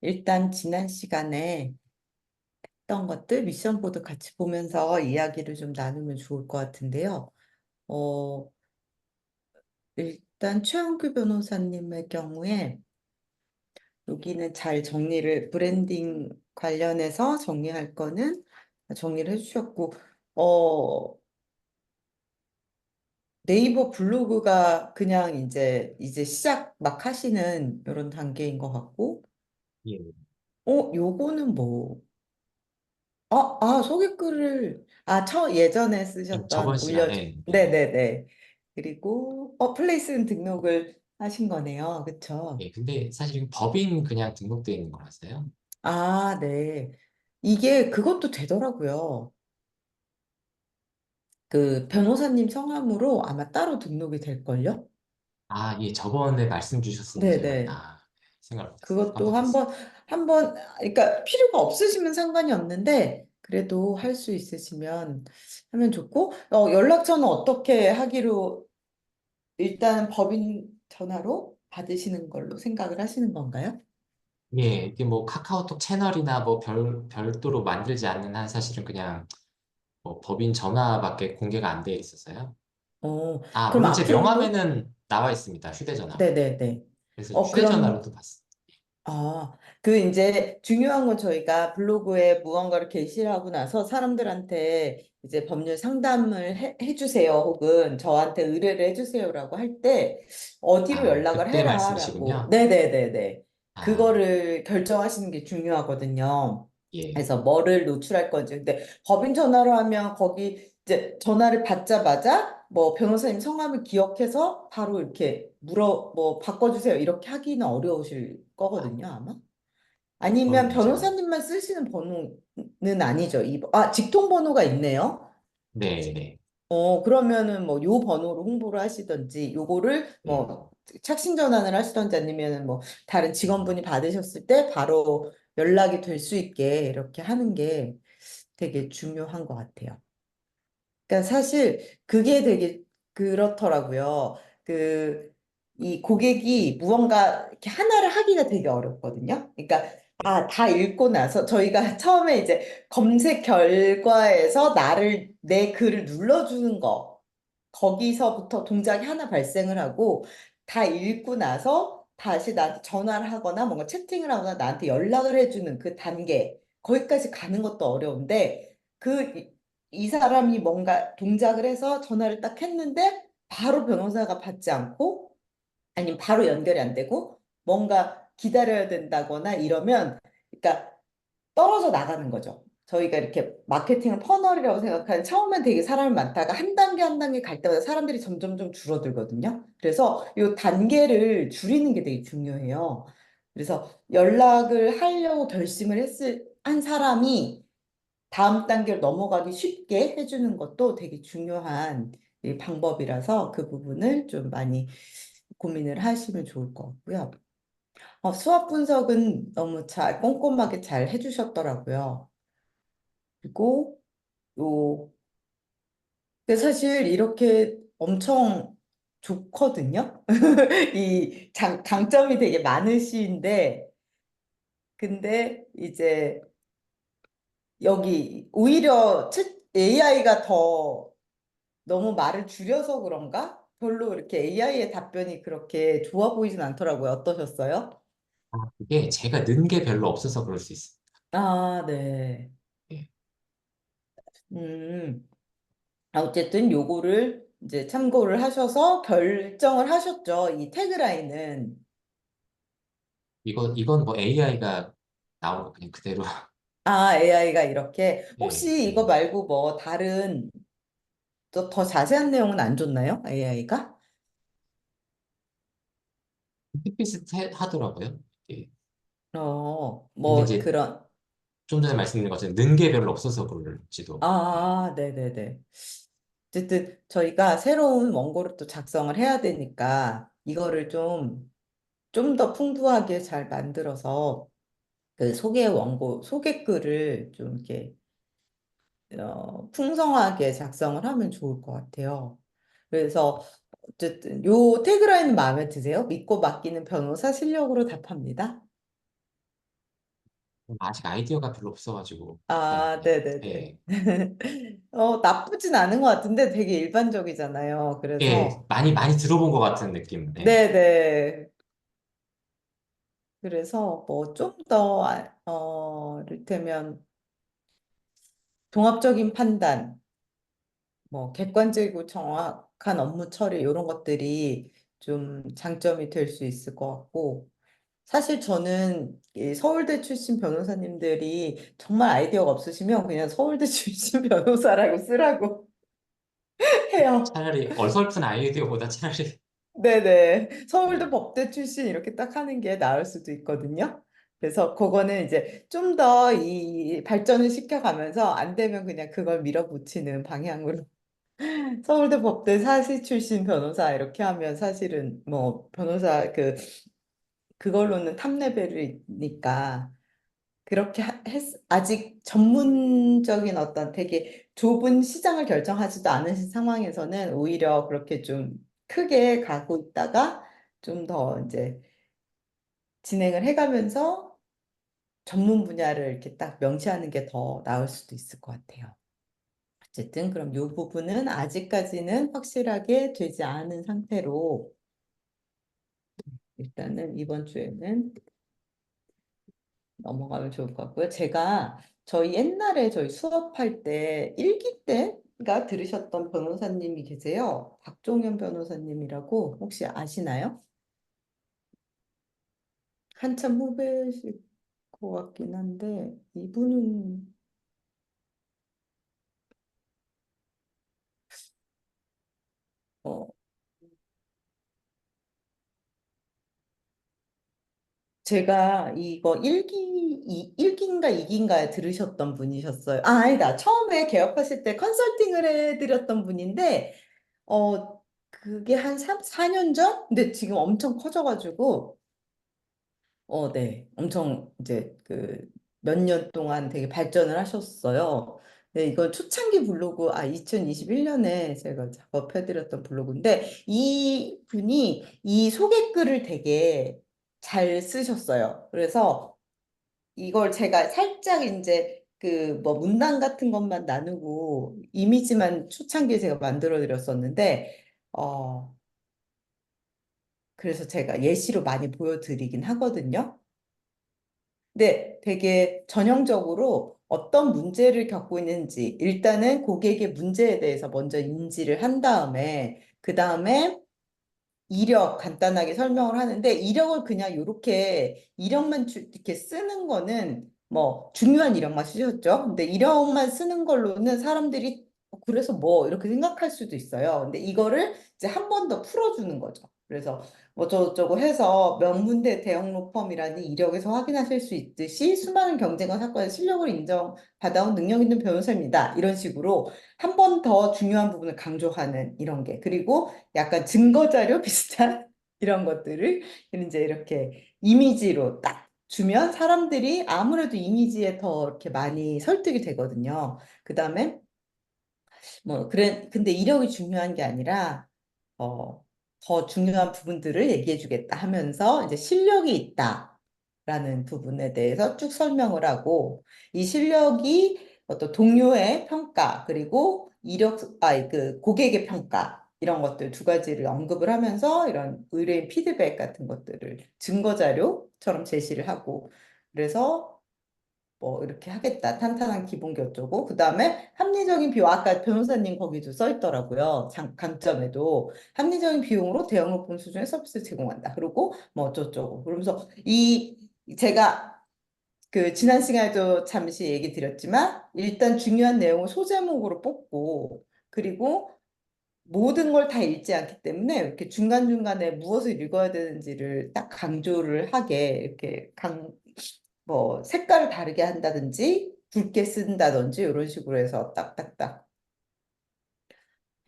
일단 지난 시간에 했던 것들 미션 보드 같이 보면서 이야기를 좀 나누면 좋을 것 같은데요. 어, 일단 최영규 변호사님의 경우에 여기는 잘 정리를 브랜딩 관련해서 정리할 거는 정리를 해주셨고, 어, 네이버 블로그가 그냥 이제 시작 막 하시는 이런 단계인 것 같고, 예, 요거는 뭐? 소개글을, 예전에 저번 쓰셨던, 시간에, 네네네. 그리고, 플레이스는 등록을 하신 거네요. 그쵸? 근데 사실 법인 그냥 등록되어 있는 거 맞아요? 네. 이게 그것도 되더라고요. 그 변호사님 성함으로 아마 따로 등록이 될걸요? 저번에 말씀 주셨었는데 제가, 네네. 생각을 못했어요. 그것도 깜빡했어요. 그러니까 필요가 없으시면 상관이 없는데, 그래도 할 수 있으시면 하면 좋고, 연락처는 어떻게 하기로 일단 법인 전화로 받으시는 걸로 생각을 하시는 건가요? 이게 뭐 카카오톡 채널이나 뭐 별도로 만들지 않는 한 사실은 그냥 뭐 법인 전화밖에 공개가 안 돼 있어서요. 그럼 물론 제 앞으로도? 명함에는 나와 있습니다. 휴대전화. 네네네. 그래서 그럼, 휴대전화로도 봤어요. 그 이제 중요한 건 저희가 블로그에 무언가를 게시하고 나서 사람들한테 이제 법률 상담을 해주세요. 혹은 저한테 의뢰를 해주세요라고 할 때 어디로 연락을 그때 해라라고. 말씀이시군요. 네네네네. 아, 그거를 결정하시는 게 중요하거든요. 예. 그래서 뭐를 노출할 건지. 근데 법인 전화로 하면 거기 이제 전화를 받자마자 뭐 변호사님 성함을 기억해서 바로 이렇게 뭐 바꿔주세요. 이렇게 하기는 어려우실 거거든요, 아마. 아니면 그건 맞아요. 변호사님만 쓰시는 번호는 아니죠. 직통 번호가 있네요. 네네. 그러면은 뭐 요 번호로 홍보를 하시던지 요거를 예. 뭐 착신 전환을 하시던지 아니면은 뭐 다른 음, 직원분이 받으셨을 때 바로 연락이 될 수 있게 이렇게 하는 게 되게 중요한 것 같아요. 그러니까 사실 그게 되게 그렇더라고요. 이 고객이 무언가 이렇게 하나를 하기가 되게 어렵거든요. 그러니까 다 읽고 나서 저희가 처음에 이제 검색 결과에서 내 글을 눌러주는 거 거기서부터 동작이 하나 발생을 하고 다 읽고 나서 다시 나한테 전화를 하거나 뭔가 채팅을 하거나 나한테 연락을 해주는 그 단계 거기까지 가는 것도 어려운데 이 사람이 뭔가 동작을 해서 전화를 딱 했는데 바로 변호사가 받지 않고 아니면 바로 연결이 안 되고 뭔가 기다려야 된다거나 이러면 그러니까 떨어져 나가는 거죠. 저희가 이렇게 마케팅을 퍼널이라고 생각하는 처음엔 되게 사람이 많다가 한 단계 한 단계 갈 때마다 사람들이 점점 좀 줄어들거든요. 그래서 이 단계를 줄이는 게 되게 중요해요. 그래서 연락을 하려고 결심을 한 사람이 다음 단계로 넘어가기 쉽게 해주는 것도 되게 중요한 이 방법이라서 그 부분을 좀 많이 고민을 하시면 좋을 것 같고요. 수학 분석은 너무 꼼꼼하게 잘 해주셨더라고요. 그리고 요, 근데 사실 이렇게 엄청 좋거든요. 강점이 되게 많으신데, 근데 이제 여기 오히려 AI가 더 너무 말을 줄여서 그런가? 별로 이렇게 AI의 답변이 그렇게 좋아 보이진 않더라고요. 어떠셨어요? 그게 제가 넣은 게 별로 없어서 그럴 수 있어요. 네. 예. 음, 어쨌든 요거를 이제 참고를 하셔서 결정을 하셨죠. 이 태그라인은. 이건 뭐 AI가 나온 거 그냥 그대로. AI가 이렇게. 예, 혹시 이거 예. 말고 뭐 다른 더 자세한 내용은 안 줬나요? AI가? 하더라고요. 예. 근데 뭐 이제 그런. 좀 전에 말씀드린 것처럼 넣은 게 별로 없어서 그럴지도. 예. 네네네. 어쨌든 저희가 새로운 원고를 또 작성을 해야 되니까 이거를 좀 더 풍부하게 잘 만들어서 그 소개글을 좀 이렇게 풍성하게 작성을 하면 좋을 것 같아요. 그래서 어쨌든 요 태그라인 마음에 드세요? 믿고 맡기는 변호사 실력으로 답합니다. 아직 아이디어가 별로 없어가지고 그냥 아, 네네네. 예, 나쁘진 않은 것 같은데 되게 일반적이잖아요. 예, 그래서, 많이 들어본 것 같은 느낌. 네. 네네. 그래서 뭐 좀 더, 이를테면 종합적인 판단, 뭐 객관적이고 정확한 업무 처리 이런 것들이 좀 장점이 될 수 있을 것 같고 사실 저는 이 서울대 출신 변호사님들이 정말 아이디어가 없으시면 그냥 서울대 출신 변호사라고 쓰라고 해요. 차라리 어설픈 아이디어보다 차라리 네네. 서울대 네. 법대 출신 이렇게 딱 하는 게 나을 수도 있거든요. 그래서 그거는 이제 좀 더 이 발전을 시켜가면서 안 되면 그냥 그걸 밀어붙이는 방향으로 서울대 법대 사시 출신 변호사 이렇게 하면 사실은 뭐 변호사 그걸로는 탑 레벨이니까 그렇게 아직 전문적인 어떤 되게 좁은 시장을 결정하지도 않으신 상황에서는 오히려 그렇게 좀 크게 가고 있다가 좀 더 이제 진행을 해가면서 전문 분야를 이렇게 딱 명시하는 게 더 나을 수도 있을 것 같아요. 어쨌든 그럼 이 부분은 아직까지는 확실하게 되지 않은 상태로 일단은 이번 주에는 넘어가면 좋을 것 같고요. 제가 저희 옛날에 저희 수업할 때 일기 때가 들으셨던 변호사님이 계세요. 박종현 변호사님이라고 혹시 아시나요? 한참 후배실 것 같긴 한데 이분은 어, 제가 이거 일기인가 이기인가 들으셨던 분이셨어요. 아, 아니다. 처음에 개업하실 때 컨설팅을 해드렸던 분인데, 그게 한 4년 전? 근데 지금 엄청 커져가지고, 네. 엄청 이제 몇 년 동안 되게 발전을 하셨어요. 네, 이건 초창기 블로그, 2021년에 제가 작업해드렸던 블로그인데, 이 분이 이 소개글을 되게 잘 쓰셨어요. 그래서 이걸 제가 살짝 이제 뭐 문단 같은 것만 나누고 이미지만 초창기에 제가 만들어 드렸었는데, 어, 그래서 제가 예시로 많이 보여드리긴 하거든요. 근데 되게 전형적으로 어떤 문제를 겪고 있는지 일단은 고객의 문제에 대해서 먼저 인지를 한 다음에 그 다음에 이력 간단하게 설명을 하는데 이력을 그냥 이렇게 이력만 이렇게 쓰는 거는 뭐 중요한 이력만 쓰셨죠. 근데 이력만 쓰는 걸로는 사람들이 그래서 뭐 이렇게 생각할 수도 있어요. 근데 이거를 이제 한 번 더 풀어주는 거죠. 그래서 뭐 저쩌고 해서 명문대 대형 로펌이라는 이력에서 확인하실 수 있듯이 수많은 경쟁과 사건의 실력을 인정받아온 능력 있는 변호사입니다. 이런 식으로 한 번 더 중요한 부분을 강조하는 이런 게 그리고 약간 증거자료 비슷한 이런 것들을 이제 이렇게 이미지로 딱 주면 사람들이 아무래도 이미지에 더 이렇게 많이 설득이 되거든요. 그 다음에 뭐 그래 근데 이력이 중요한 게 아니라 어, 더 중요한 부분들을 얘기해 주겠다 하면서 이제 실력이 있다라는 부분에 대해서 쭉 설명을 하고 이 실력이 어떤 동료의 평가 그리고 고객의 평가 이런 것들 두 가지를 언급을 하면서 이런 의뢰인 피드백 같은 것들을 증거 자료처럼 제시를 하고 그래서 뭐 이렇게 하겠다. 탄탄한 기본기 어쩌고. 그다음에 합리적인 비용. 아까 변호사님 거기도 써 있더라고요. 강점에도 합리적인 비용으로 대형 높은 수준의 서비스 제공한다. 그리고 뭐 어쩌고저쩌고. 그러면서 제가 지난 시간에도 잠시 얘기 드렸지만 일단 중요한 내용을 소제목으로 뽑고 그리고 모든 걸 다 읽지 않기 때문에 이렇게 중간중간에 무엇을 읽어야 되는지를 딱 강조를 하게 이렇게 뭐 색깔을 다르게 한다든지 굵게 쓴다든지 이런 식으로 해서 딱딱딱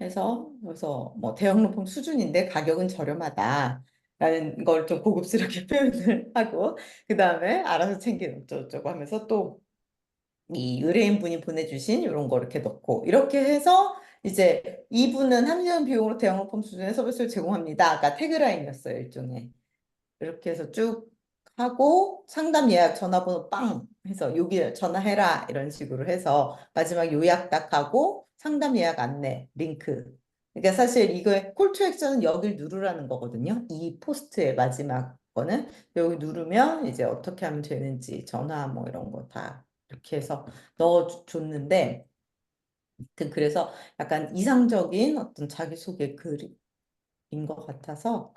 해서 그래서 뭐 대형 로펌 수준인데 가격은 저렴하다라는 걸 좀 고급스럽게 표현을 하고 그 다음에 알아서 챙기는 어쩌고저쩌고 하면서 또 이 의뢰인분이 보내주신 이런 거 이렇게 넣고 이렇게 해서 이제 이분은 합리적인 비용으로 대형 로펌 수준의 서비스를 제공합니다. 아까 태그라인이었어요 일종의 이렇게 해서 쭉 하고 상담 예약 전화번호 빵 해서 여기 전화해라 이런 식으로 해서 마지막 요약 딱 하고 상담 예약 안내 링크. 그러니까 사실 이거의 콜투 액션은 여길 누르라는 거거든요. 이 포스트의 마지막 거는 여기 누르면 이제 어떻게 하면 되는지 전화 뭐 이런 거 다 이렇게 해서 넣어줬는데 그래서 약간 이상적인 어떤 자기소개 글인 것 같아서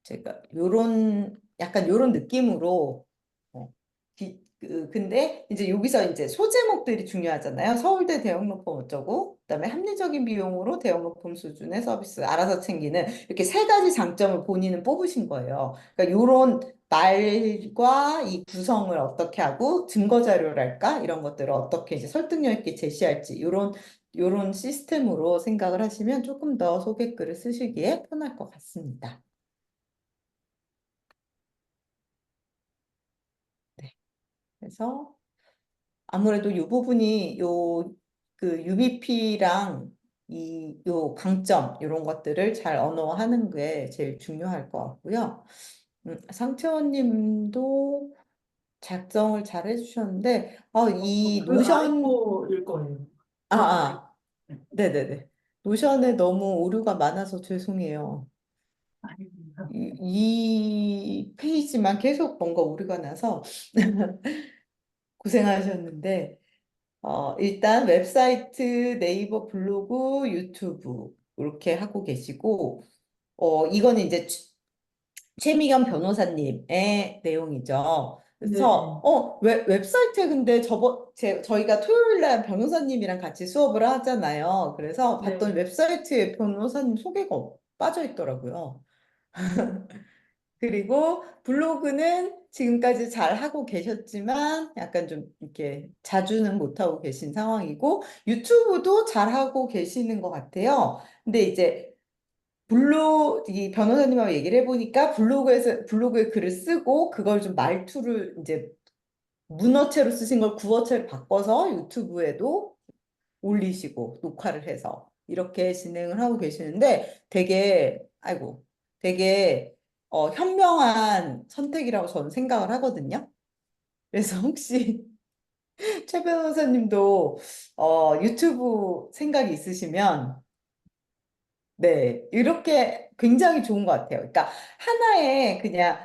제가 요런 약간 요런 느낌으로 근데 이제 여기서 이제 소제목들이 중요하잖아요. 서울대 대형 로펌 어쩌고 그다음에 합리적인 비용으로 대형 로펌 수준의 서비스 알아서 챙기는 이렇게 세 가지 장점을 본인은 뽑으신 거예요. 그러니까 요런 말과 이 구성을 어떻게 하고 증거 자료랄까 이런 것들을 어떻게 이제 설득력 있게 제시할지 요런 시스템으로 생각을 하시면 조금 더 소개글을 쓰시기에 편할 것 같습니다. 네. 그래서 아무래도 이 부분이 그 UBP랑 요 강점 이런 것들을 잘 언어화하는 게 제일 중요할 것 같고요. 상채원님도 작성을 잘 해주셨는데 이 그 노션 아이코일 거예요. 아, 저 아이. 아, 네네네. 노션에 너무 오류가 많아서 죄송해요. 아닙니다. 이 페이지만 계속 뭔가 오류가 나서 고생하셨는데 일단 웹사이트, 네이버 블로그, 유튜브 이렇게 하고 계시고 이거는 이제 최미경 변호사님의 내용이죠. 그래서 네, 웹사이트에 근데 저희가 토요일 날 변호사님이랑 같이 수업을 하잖아요. 그래서 봤더니 네. 웹사이트에 변호사님 소개가 빠져 있더라고요. 그리고 블로그는 지금까지 잘 하고 계셨지만 약간 좀 이렇게 자주는 못하고 계신 상황이고 유튜브도 잘 하고 계시는 것 같아요. 근데 이제 이 변호사님하고 얘기를 해보니까 블로그에 글을 쓰고 그걸 좀 말투를 이제 문어체로 쓰신 걸 구어체로 바꿔서 유튜브에도 올리시고 녹화를 해서 이렇게 진행을 하고 계시는데 되게 현명한 선택이라고 저는 생각을 하거든요. 그래서 혹시 최 변호사님도 유튜브 생각이 있으시면 네, 이렇게 굉장히 좋은 것 같아요. 그러니까 하나의 그냥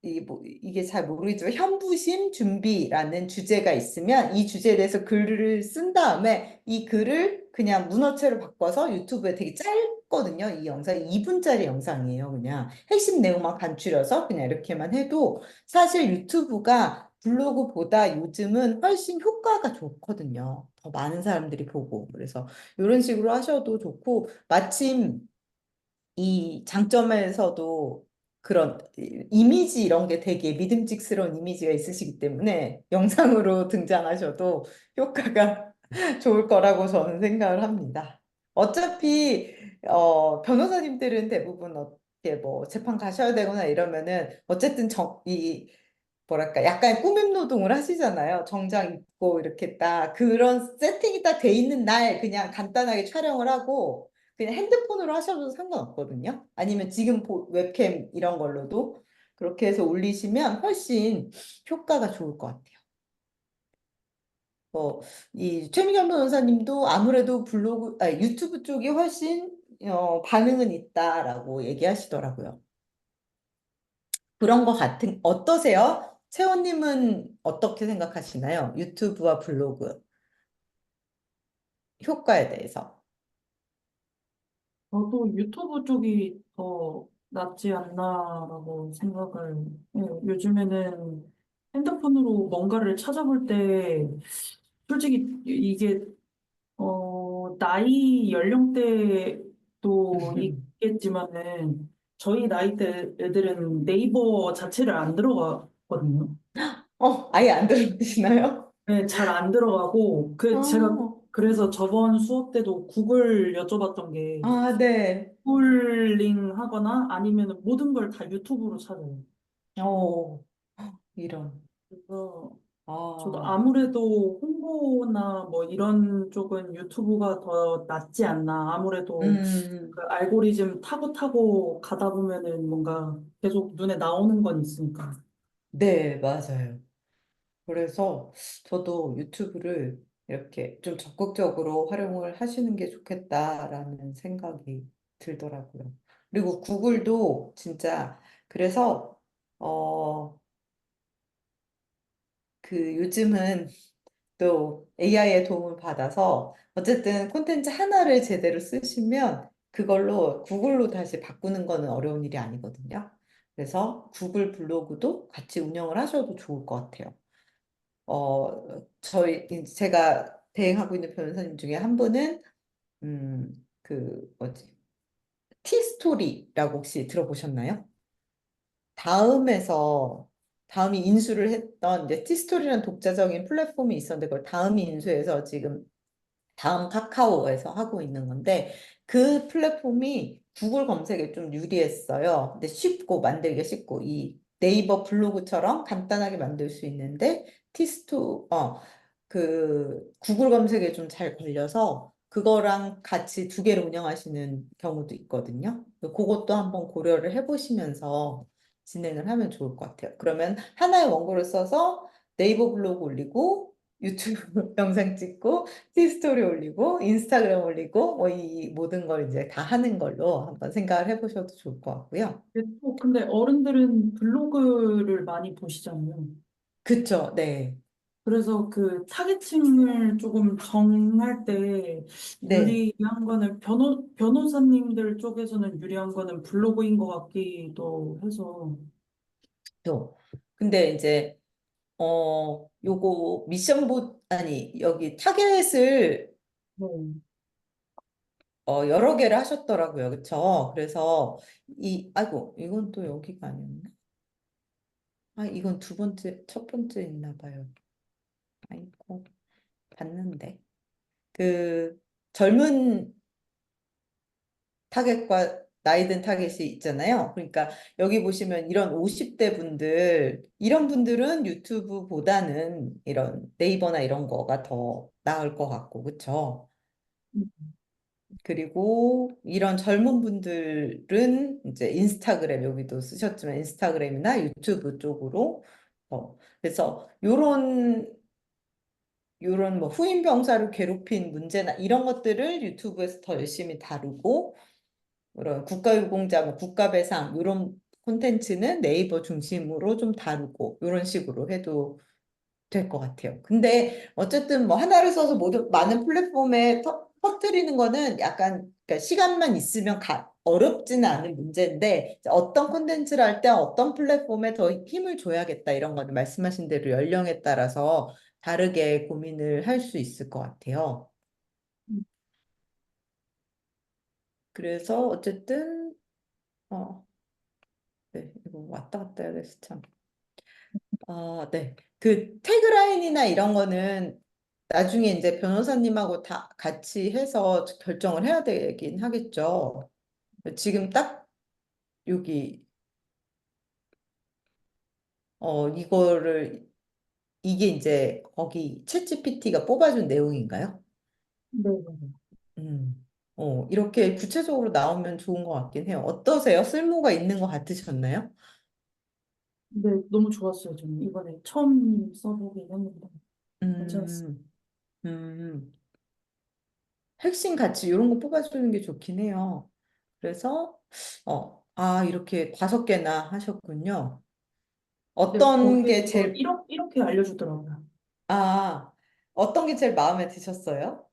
이게 잘 모르겠지만 현부심 준비라는 주제가 있으면 이 주제에 대해서 글을 쓴 다음에 이 글을 그냥 문어체로 바꿔서 유튜브에 되게 짧거든요. 이 영상이 2분짜리 영상이에요. 그냥 핵심 내용만 간추려서 그냥 이렇게만 해도 사실 유튜브가 블로그보다 요즘은 훨씬 효과가 좋거든요. 더 많은 사람들이 보고. 그래서 이런 식으로 하셔도 좋고 마침 이 장점에서도 그런 이미지 이런 게 되게 믿음직스러운 이미지가 있으시기 때문에 영상으로 등장하셔도 효과가 좋을 거라고 저는 생각을 합니다. 어차피 변호사님들은 대부분 어떻게 뭐 재판 가셔야 되거나 이러면은 어쨌든 뭐랄까 약간 꾸밈 노동을 하시잖아요. 정장 입고 이렇게 딱 그런 세팅이 딱 돼 있는 날 그냥 간단하게 촬영을 하고 그냥 핸드폰으로 하셔도 상관없거든요. 아니면 지금 웹캠 이런 걸로도 그렇게 해서 올리시면 훨씬 효과가 좋을 것 같아요. 이 최민경 변호사님도 아무래도 유튜브 쪽이 훨씬 반응은 있다라고 얘기하시더라고요. 그런 거 어떠세요? 채원님은 어떻게 생각하시나요? 유튜브와 블로그 효과에 대해서. 저도 유튜브 쪽이 더 낫지 않나라고 생각을 해요. 요즘에는 핸드폰으로 뭔가를 찾아볼 때 솔직히 이게 나이 연령대도 있겠지만은 저희 나이대 애들은 네이버 자체를 안 들어가거든요. 아예 안 들어보시나요? 네, 잘 안 들어가고 제가 어, 그래서 저번 수업 때도 구글 여쭤봤던 게 네. 구글링 하거나 아니면 모든 걸 다 유튜브로 찾아요. 어, 이런. 그래서 저도 아, 아무래도 홍보나 뭐 이런 쪽은 유튜브가 더 낫지 않나. 아무래도 음, 그 알고리즘 타고 가다 보면은 뭔가 계속 눈에 나오는 건 있으니까. 네, 맞아요. 그래서 저도 유튜브를 이렇게 좀 적극적으로 활용을 하시는 게 좋겠다라는 생각이 들더라고요. 그리고 구글도 진짜 그래서 어, 그 요즘은 또 AI의 도움을 받아서 어쨌든 콘텐츠 하나를 제대로 쓰시면 그걸로 구글로 다시 바꾸는 거는 어려운 일이 아니거든요. 그래서 구글 블로그도 같이 운영을 하셔도 좋을 것 같아요. 제가 대행하고 있는 변호사님 중에 한 분은, 뭐지, 티스토리라고 혹시 들어보셨나요? 다음에서, 다음이 인수를 했던 이제 티스토리라는 독자적인 플랫폼이 있었는데 그걸 다음이 인수해서 지금 다음 카카오에서 하고 있는 건데 그 플랫폼이 구글 검색에 좀 유리했어요. 근데 쉽고 만들기 쉽고 이 네이버 블로그처럼 간단하게 만들 수 있는데 티스토 그 구글 검색에 좀 잘 걸려서 그거랑 같이 두 개를 운영하시는 경우도 있거든요. 그것도 한번 고려를 해보시면서 진행을 하면 좋을 것 같아요. 그러면 하나의 원고를 써서 네이버 블로그 올리고 유튜브 영상 찍고 티스토리 올리고 인스타그램 올리고 뭐 이 모든 걸 이제 다 하는 걸로 한번 생각을 해보셔도 좋을 것 같고요. 근데 어른들은 블로그를 많이 보시잖아요. 그쵸, 네. 그래서 그 타겟층을 조금 정할 때 네. 유리한 거는 변호사님들 쪽에서는 유리한 거는 블로그인 것 같기도 해서. 또 근데 이제 요거 아니 여기 타겟을 네. 여러 개를 하셨더라고요. 그쵸? 그래서 아이고 이건 또 여기가 아니었나? 아 이건 첫 번째 있나 봐요. 아이고 봤는데 그 젊은 타겟과 나이 든 타겟이 있잖아요. 그러니까 여기 보시면 이런 50대 분들, 이런 분들은 유튜브보다는 이런 네이버나 이런 거가 더 나을 것 같고, 그쵸? 그리고 이런 젊은 분들은 이제 인스타그램, 여기도 쓰셨지만 인스타그램이나 유튜브 쪽으로 그래서 요런 뭐 후임 병사를 괴롭힌 문제나 이런 것들을 유튜브에서 더 열심히 다루고 그런 국가유공자, 뭐 국가배상 이런 콘텐츠는 네이버 중심으로 좀 다루고 이런 식으로 해도 될 것 같아요. 근데 어쨌든 뭐 하나를 써서 모두 많은 플랫폼에 터뜨리는 거는 약간 그러니까 시간만 있으면 어렵지는 않은 문제인데 어떤 콘텐츠를 할 때 어떤 플랫폼에 더 힘을 줘야겠다 이런 거는 말씀하신 대로 연령에 따라서 다르게 고민을 할 수 있을 것 같아요. 그래서 어쨌든 어, 네, 이거 왔다 갔다 해야 돼서 참. 아, 네. 그 태그라인이나 이런 거는 나중에 이제 변호사님하고 다 같이 해서 결정을 해야 되긴 하겠죠. 지금 딱 여기, 이거를, 이게 이제 거기 챗GPT가 뽑아준 내용인가요? 네, 네. 이렇게 구체적으로 나오면 좋은 것 같긴 해요. 어떠세요? 쓸모가 있는 것 같으셨나요? 네, 너무 좋았어요. 저는 이번에 처음 써보긴 했는데 괜찮았어요. 음, 음. 핵심 가치 이런 거 뽑아주는 게 좋긴 해요. 그래서 이렇게 5개나 하셨군요. 근데 어떤 게 거기에서 제일 이렇게 알려주더라고요. 아 어떤 게 제일 마음에 드셨어요?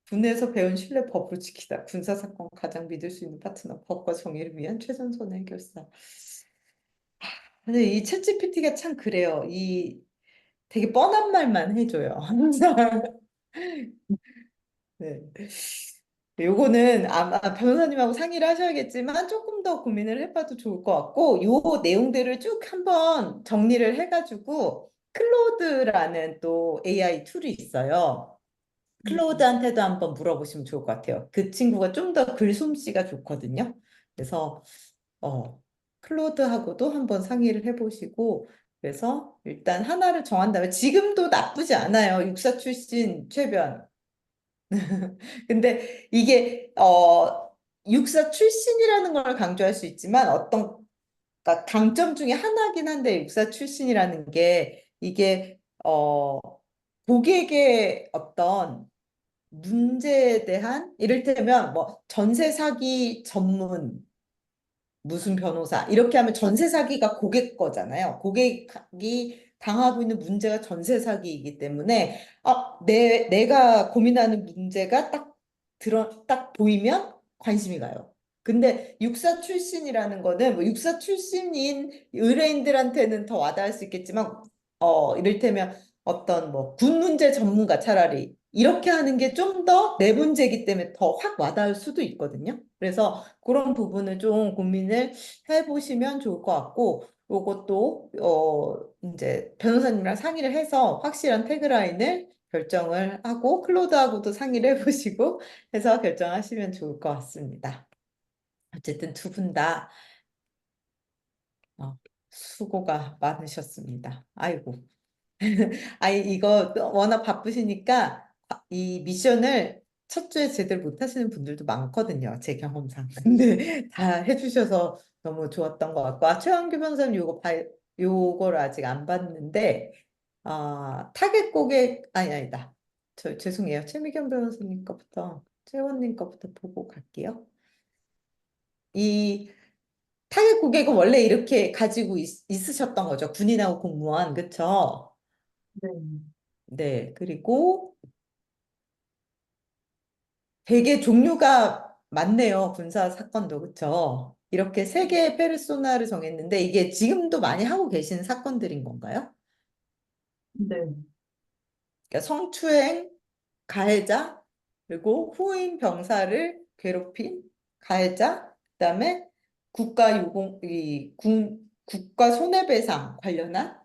군에서 배운 신뢰 법으로 지키다. 군사사건 가장 믿을 수 있는 파트너. 법과 정의를 위한 최전선의 해결사. 근데 이 챗GPT가 참 그래요. 이 되게 뻔한 말만 해줘요. 항상. 네. 요거는 아마 변호사님하고 상의를 하셔야겠지만 조금 더 고민을 해봐도 좋을 것 같고 요 내용들을 쭉 한번 정리를 해가지고 클로드라는 또 AI 툴이 있어요. 클로드한테도 한번 물어보시면 좋을 것 같아요. 그 친구가 좀 더 글솜씨가 좋거든요. 그래서 어, 클로드하고도 한번 상의를 해보시고, 그래서 일단 하나를 정한 다음에 지금도 나쁘지 않아요. 육사 출신 최변. 근데 이게 육사 출신이라는 걸 강조할 수 있지만 어떤 그러니까 강점 중에 하나긴 한데 육사 출신이라는 게 이게 고객의 어떤 문제에 대한 이를테면 뭐 전세 사기 전문 무슨 변호사 이렇게 하면 전세 사기가 고객 거잖아요. 고객이 당하고 있는 문제가 전세 사기이기 때문에 내가 고민하는 문제가 딱 보이면 관심이 가요. 근데 육사 출신이라는 거는 뭐 육사 출신인 의뢰인들한테는 더 와닿을 수 있겠지만 이를테면 어떤 뭐 군 문제 전문가 차라리 이렇게 하는 게 좀 더 내 문제이기 때문에 더 확 와닿을 수도 있거든요. 그래서 그런 부분을 좀 고민을 해보시면 좋을 것 같고, 요것도 이제 변호사님이랑 상의를 해서 확실한 태그라인을 결정을 하고 클로드하고도 상의를 해보시고 해서 결정하시면 좋을 것 같습니다. 어쨌든 두 분 다 수고가 많으셨습니다. 아이고. 아니, 이거 워낙 바쁘시니까 이 미션을 첫 주에 제대로 못 하시는 분들도 많거든요. 제 경험상. 근데 다 해주셔서 너무 좋았던 것 같고, 최완규 변호사님 요거를 아직 안 봤는데, 타겟 고객, 아니다. 죄송해요. 최미경 변호사님 거부터, 최원님 거부터 보고 갈게요. 이 타겟 고객은 원래 이렇게 가지고 있으셨던 거죠. 군인하고 공무원, 그쵸? 네. 네, 그리고 되게 종류가 많네요. 군사 사건도, 그쵸? 이렇게 세 개의 페르소나를 정했는데 이게 지금도 많이 하고 계시는 사건들인 건가요? 네. 그러니까 성추행, 가해자, 그리고 후임 병사를 괴롭힌 가해자, 그다음에 국가 손해배상 관련한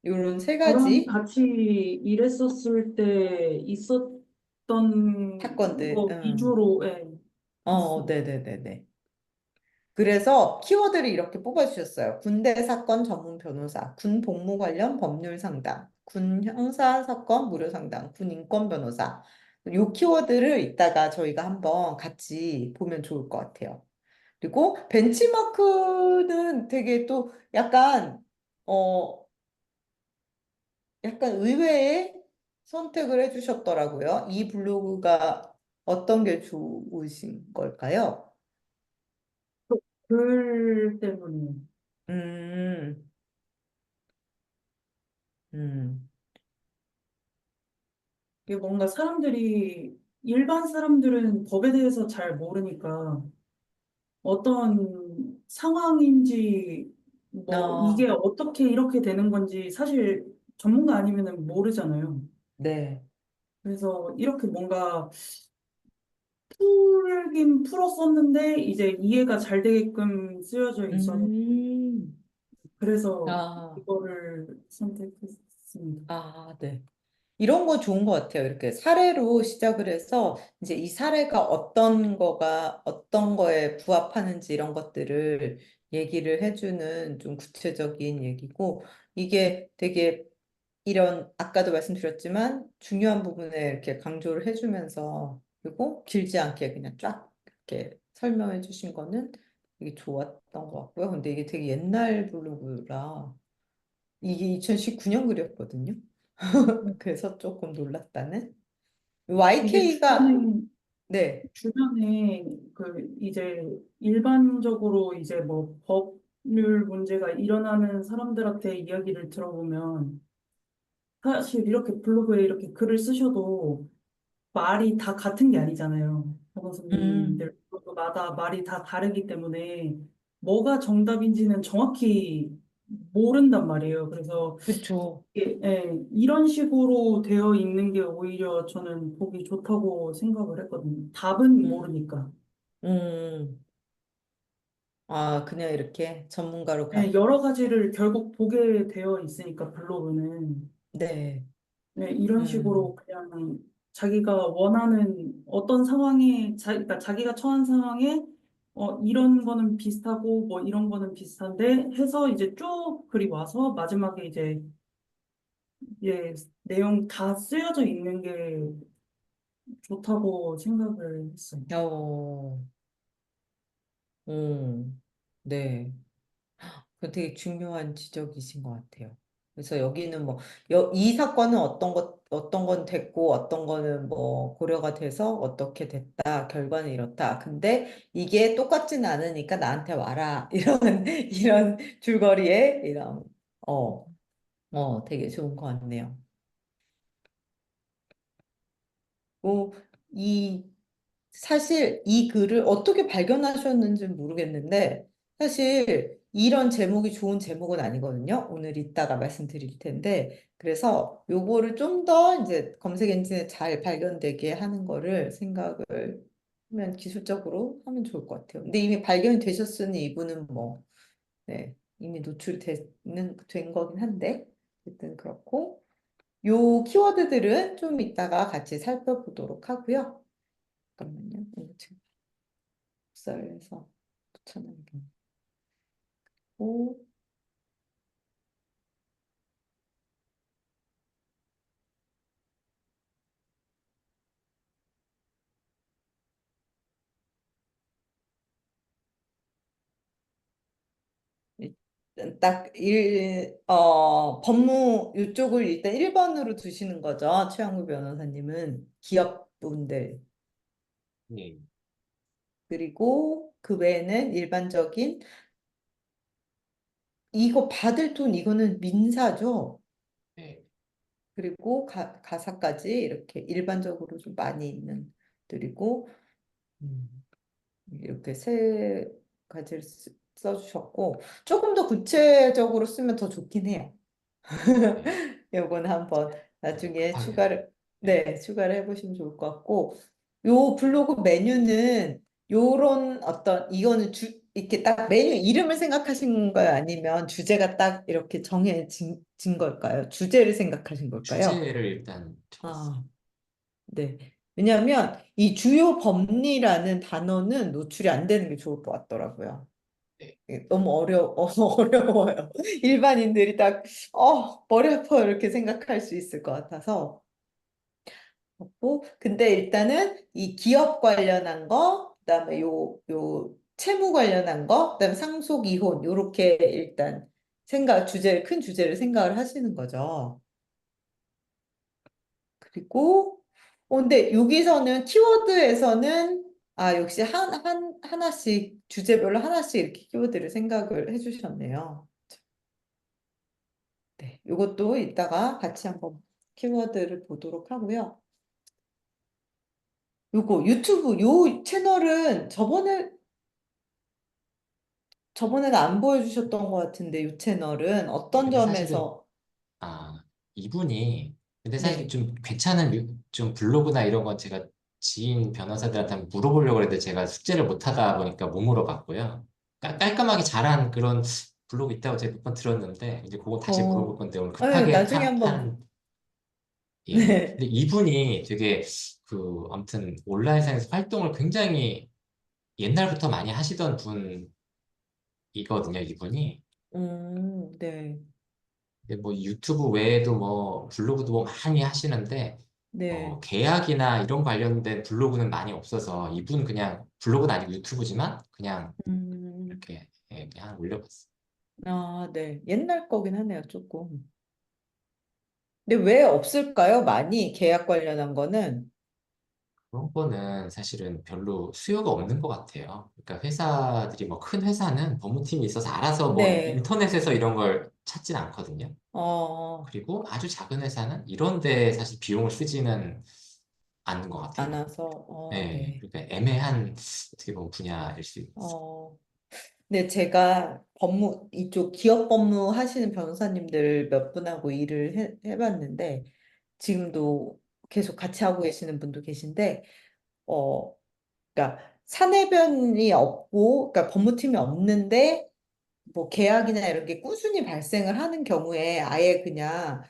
이런 세 저랑 가지 같이 일했었을 때 있었던 사건들. 거 위주로, 예, 했습니다. 네네네네. 그래서 키워드를 이렇게 뽑아주셨어요. 군대 사건 전문 변호사, 군 복무 관련 법률 상담, 군 형사 사건 무료 상담, 군 인권 변호사. 요 키워드를 이따가 저희가 한번 같이 보면 좋을 것 같아요. 그리고 벤치마크는 되게 또 어, 약간 의외의 선택을 해주셨더라고요. 이 블로그가 어떤 게 좋으신 걸까요? 글 때문에. 음, 음. 이게 뭔가 일반 사람들은 법에 대해서 잘 모르니까 어떤 상황인지, 뭐, 이게 어, 어떻게 이렇게 되는 건지 사실 전문가 아니면은 모르잖아요. 네. 그래서 이렇게 뭔가 풀긴 풀었었는데 이제 이해가 잘 되게끔 쓰여져 있어서 음, 그래서 아, 이거를 선택했습니다. 네. 이런 거 좋은 것 같아요. 이렇게 사례로 시작을 해서 이제 이 사례가 어떤 거에 부합하는지 이런 것들을 얘기를 해주는 좀 구체적인 얘기고 이게 되게 아까도 말씀드렸지만 중요한 부분에 이렇게 강조를 해주면서 그리고 길지 않게 그냥 쫙 이렇게 설명해 주신 거는 되게 좋았던 것 같고요. 근데 이게 되게 옛날 블로그라 이게 2019년 글이었거든요. 그래서 조금 놀랐다는. 이게 YK가 네. 주변에 그 이제 일반적으로 이제 뭐 법률 문제가 일어나는 사람들한테 이야기를 들어보면 사실 이렇게 블로그에 이렇게 글을 쓰셔도 말이 다 같은 게 아니잖아요. 음, 변호사님들 마다 말이 다 다르기 때문에 뭐가 정답인지는 정확히 모른단 말이에요. 그래서 그쵸. 이런 식으로 되어 있는 게 오히려 저는 보기 좋다고 생각을 했거든요. 답은 음, 모르니까. 음. 그냥 이렇게 전문가로 여러 가지를 결국 보게 되어 있으니까 블로그는 네. 이런 식으로 음, 그냥 자기가 원하는 어떤 상황에 그러니까 자기가 처한 상황에 이런 거는 비슷하고 뭐 이런 거는 비슷한데 해서 이제 쭉 글이 와서 마지막에 이제 예, 내용 다 쓰여져 있는 게 좋다고 생각을 했어요. 어, 네. 그 되게 중요한 지적이신 것 같아요. 그래서 여기는 뭐, 이 사건은 어떤 건 됐고, 어떤 거는 뭐, 고려가 돼서 어떻게 됐다, 결과는 이렇다. 근데 이게 똑같진 않으니까 나한테 와라. 이런 줄거리에, 어, 되게 좋은 것 같네요. 뭐, 이, 사실 이 글을 어떻게 발견하셨는지는 모르겠는데, 사실 이런 제목이 좋은 제목은 아니거든요. 오늘 이따가 말씀드릴 텐데, 그래서 요거를 좀 더 이제 검색 엔진에 잘 발견되게 하는 거를 생각을 하면 기술적으로 하면 좋을 것 같아요. 근데 이미 발견이 되셨으니 이분은 뭐, 네, 이미 된 거긴 한데, 어쨌든 그렇고, 요 키워드들은 좀 이따가 같이 살펴보도록 하고요. 잠깐만요. 이거 지금 복사해서 붙여놓은 고 일단 법무 이쪽을 일단 1번으로 두시는 거죠. 최영구 변호사님은 기업분들 예, 그리고 그 외에는 일반적인 이거 받을 돈 이거는 민사죠. 예, 그리고 가사까지 이렇게 일반적으로 좀 많이 있는 들이고 이렇게 세 가지를 써주셨고 조금 더 구체적으로 쓰면 더 좋긴 해요. 예. 요건 한번 좀 나중에 급하게. 예, 추가를 해보시면 좋을 것 같고, 요 블로그 메뉴는 요런 이거는 이렇게 딱 메뉴 이름을 생각하신 거예요? 아니면 주제가 딱 이렇게 정해진 걸까요? 주제를 생각하신 걸까요? 주제를 일단 적었어요. 아, 네. 왜냐하면 이 주요 법리라는 단어는 노출이 안 되는 게 좋을 것 같더라고요. 네, 너무 어려워요. 일반인들이 딱, 머리 아파요. 이렇게 생각할 수 있을 것 같아서. 근데 일단은 이 기업 관련한 거, 그다음에 요 채무 관련한 거, 그다음에 상속 이혼, 요렇게 일단 큰 주제를 생각을 하시는 거죠. 그리고, 근데 여기서는 키워드에서는, 역시 하나씩, 주제별로 하나씩 이렇게 키워드를 생각을 해주셨네요. 네, 이것도 이따가 같이 한번 키워드를 보도록 하고요. 요거 유튜브 요 채널은 저번에는 안 보여주셨던 것 같은데 요 채널은 네, 어떤 근데 사실은 점에서 이분이 근데 사실 네, 좀 괜찮은 좀 블로그나 이런 건 제가 지인 변호사들한테 한번 물어보려고 했는데 제가 숙제를 못 하다 보니까 못 물어봤고요. 깔끔하게 잘한 그런 블로그 있다고 제가 몇 번 들었는데 이제 그거 다시 물어볼 건데 오늘 네, 급하게 나중에 한번 예. 네, 근데 이분이 되게 아무튼 온라인상에서 활동을 굉장히 옛날부터 많이 하시던 분이거든요, 이분이. 네, 근데 뭐 유튜브 외에도 뭐 블로그도 뭐 많이 하시는데 네, 계약이나 이런 관련된 블로그는 많이 없어서 이분 그냥 블로그는 아니고 유튜브지만 그냥 음, 이렇게 예, 그냥 올려봤어요. 네, 옛날 거긴 하네요, 조금. 근데 왜 없을까요? 많이 계약 관련한 거는 그런 거는 사실은 별로 수요가 없는 것 같아요. 그러니까 회사들이 뭐 큰 회사는 법무팀이 있어서 알아서 뭐 네, 인터넷에서 이런 걸 찾진 않거든요. 어, 그리고 아주 작은 회사는 이런 데 사실 비용을 쓰지는 않는 것 같아요. 많아서, 네, 네, 그러니까 애매한 어떻게 보면 분야일 수 있어요. 어. 네, 제가 이쪽 기업 법무 하시는 변호사님들 몇 분하고 일을 해봤는데, 지금도 계속 같이 하고 계시는 분도 계신데, 어, 그러니까 사내변이 없고, 그러니까 법무팀이 없는데, 뭐 계약이나 이런 게 꾸준히 발생을 하는 경우에 아예 그냥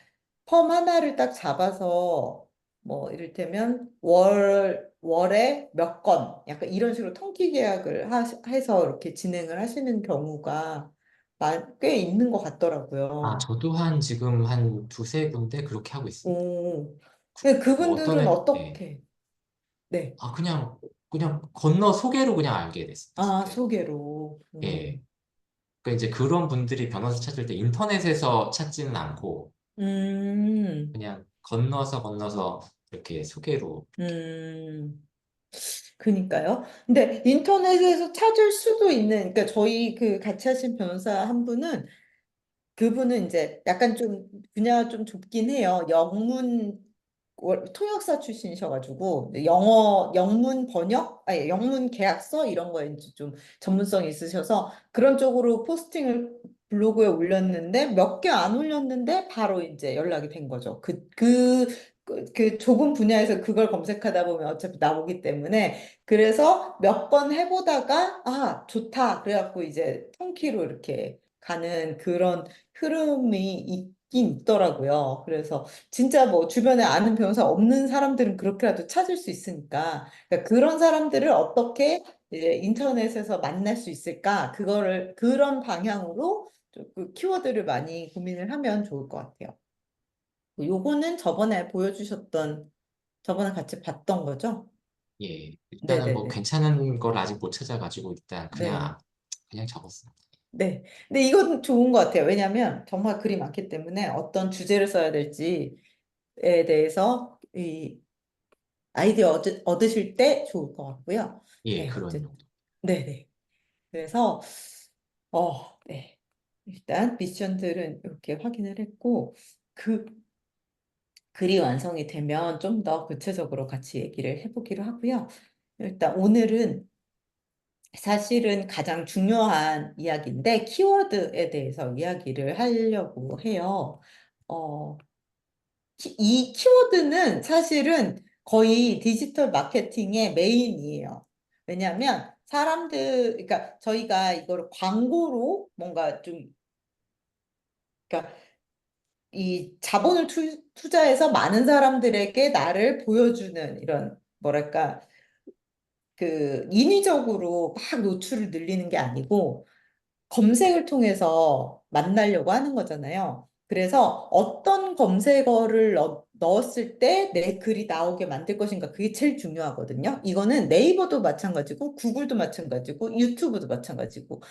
펌 하나를 딱 잡아서 뭐 이를테면 월에 몇 건 약간 이런 식으로 통기 계약을 해서 이렇게 진행을 하시는 경우가 꽤 있는 것 아, 같더라고요. 저도 한 지금 한 두세 군데 그렇게 하고 있습니다. 오, 근데 뭐 어떤 그분들은 예. 어떻게? 네. 아, 그냥 건너 소개로 그냥 알게 됐습니다. 아, 소개로. 소개로. 예. 그러니까 이제 그런 분들이 변호사 찾을 때 인터넷에서 찾지는 않고 음, 그냥 건너서 이렇게 소개로. 음. 그니까요. 근데 인터넷에서 찾을 수도 있는, 그러니까 저희 그 같이 하신 변호사 한 분은 그분은 이제 약간 좀 분야가 좀 좁긴 해요. 통역사 출신이셔가지고 영문 번역, 아니 영문 계약서 이런 거에 이제 좀 전문성이 있으셔서 그런 쪽으로 포스팅을 블로그에 올렸는데 몇 개 안 올렸는데 바로 이제 연락이 된 거죠. 그 좁은 분야에서 그걸 검색하다 보면 어차피 나오기 때문에 그래서 몇 번 해보다가 아 좋다 그래갖고 이제 통키로 이렇게 가는 그런 흐름이 있긴 있더라고요. 그래서 진짜 뭐 주변에 아는 변호사 없는 사람들은 그렇게라도 찾을 수 있으니까 그러니까 그런 사람들을 어떻게 이제 인터넷에서 만날 수 있을까? 그거를 그런 방향으로 좀그 키워드를 많이 고민을 하면 좋을 것 같아요. 요거는 저번에 같이 봤던 거죠? 예. 일단은 뭐 네네네. 괜찮은 걸 아직 못 찾아가지고 일단 네. 그냥 적었습니다. 네. 근데 이건 좋은 것 같아요. 왜냐하면 정말 글이 많기 때문에 어떤 주제를 써야 될지에 대해서 이 아이디어 얻으실 때 좋을 것 같고요. 예, 네, 그런 어쨌든. 용도. 네네. 그래서, 네. 일단 미션들은 이렇게 확인을 했고, 그 글이 완성이 되면 좀 더 구체적으로 같이 얘기를 해보기로 하고요. 일단 오늘은 사실은 가장 중요한 이야기인데, 키워드에 대해서 이야기를 하려고 해요. 어, 이 키워드는 사실은 거의 디지털 마케팅의 메인이에요. 왜냐하면 그러니까 저희가 이거를 광고로 뭔가 좀, 그러니까 이 자본을 투자해서 많은 사람들에게 나를 보여주는 이런, 뭐랄까, 인위적으로 막 노출을 늘리는 게 아니고, 검색을 통해서 만나려고 하는 거잖아요. 그래서 어떤 검색어를 넣었을 때 내 글이 나오게 만들 것인가 그게 제일 중요하거든요. 이거는 네이버도 마찬가지고 구글도 마찬가지고 유튜브도 마찬가지고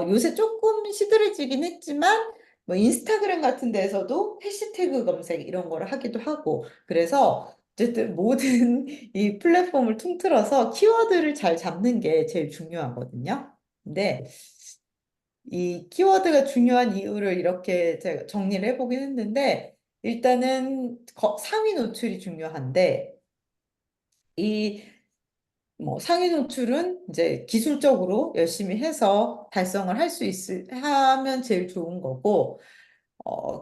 요새 조금 시들해지긴 했지만 뭐 인스타그램 같은 데서도 해시태그 검색 이런 거를 하기도 하고 그래서 어쨌든 모든 이 플랫폼을 통틀어서 키워드를 잘 잡는 게 제일 중요하거든요. 근데 이 키워드가 중요한 이유를 이렇게 제가 정리를 해보긴 했는데, 일단은 상위 노출이 중요한데, 이 뭐 상위 노출은 이제 기술적으로 열심히 해서 달성을 하면 제일 좋은 거고,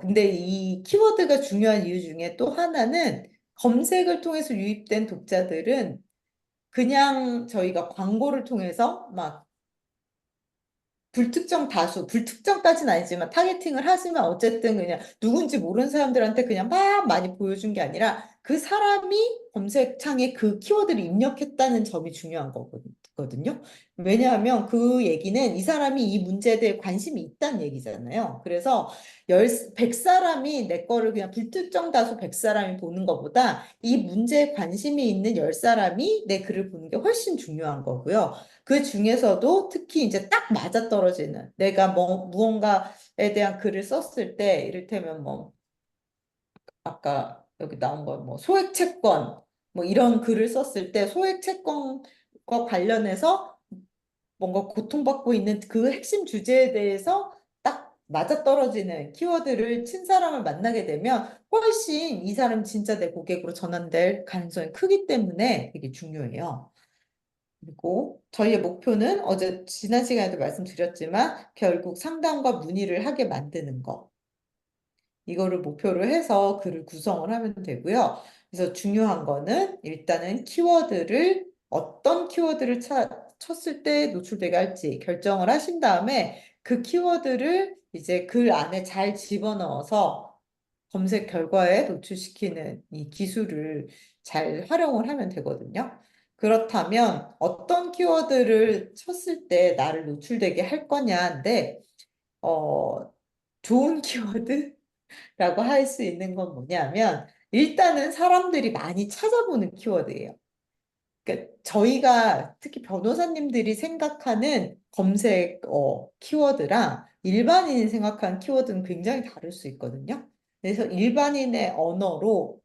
근데 이 키워드가 중요한 이유 중에 또 하나는 검색을 통해서 유입된 독자들은 그냥 저희가 광고를 통해서 막 불특정까지는 아니지만 타겟팅을 하지만 어쨌든 그냥 누군지 모르는 사람들한테 그냥 막 많이 보여준 게 아니라 그 사람이 검색창에 그 키워드를 입력했다는 점이 중요한 거거든요. 왜냐하면 그 얘기는 이 사람이 이 문제에 대해 관심이 있다는 얘기잖아요. 그래서 100사람이 내 거를 그냥 불특정 다수 100사람이 보는 것보다 이 문제에 관심이 있는 10사람이 내 글을 보는 게 훨씬 중요한 거고요. 그 중에서도 특히 이제 딱 맞아떨어지는 내가 뭐 무언가에 대한 글을 썼을 때 이를테면 뭐 아까 여기 나온 거 뭐 소액 채권 뭐 이런 글을 썼을 때 소액 채권과 관련해서 뭔가 고통받고 있는 그 핵심 주제에 대해서 딱 맞아떨어지는 키워드를 친 사람을 만나게 되면 훨씬 이 사람 진짜 내 고객으로 전환될 가능성이 크기 때문에 되게 중요해요. 그리고 저희의 목표는 지난 시간에도 말씀드렸지만 결국 상담과 문의를 하게 만드는 거. 이거를 목표로 해서 글을 구성을 하면 되고요. 그래서 중요한 거는 일단은 어떤 키워드를 쳤을 때 노출되게 할지 결정을 하신 다음에 그 키워드를 이제 글 안에 잘 집어넣어서 검색 결과에 노출시키는 이 기술을 잘 활용을 하면 되거든요. 그렇다면 어떤 키워드를 쳤을 때 나를 노출되게 할 거냐인데, 어, 좋은 키워드라고 할 수 있는 건 뭐냐면, 일단은 사람들이 많이 찾아보는 키워드예요. 그러니까 저희가 특히 변호사님들이 생각하는 검색 키워드랑 일반인이 생각하는 키워드는 굉장히 다를 수 있거든요. 그래서 일반인의 언어로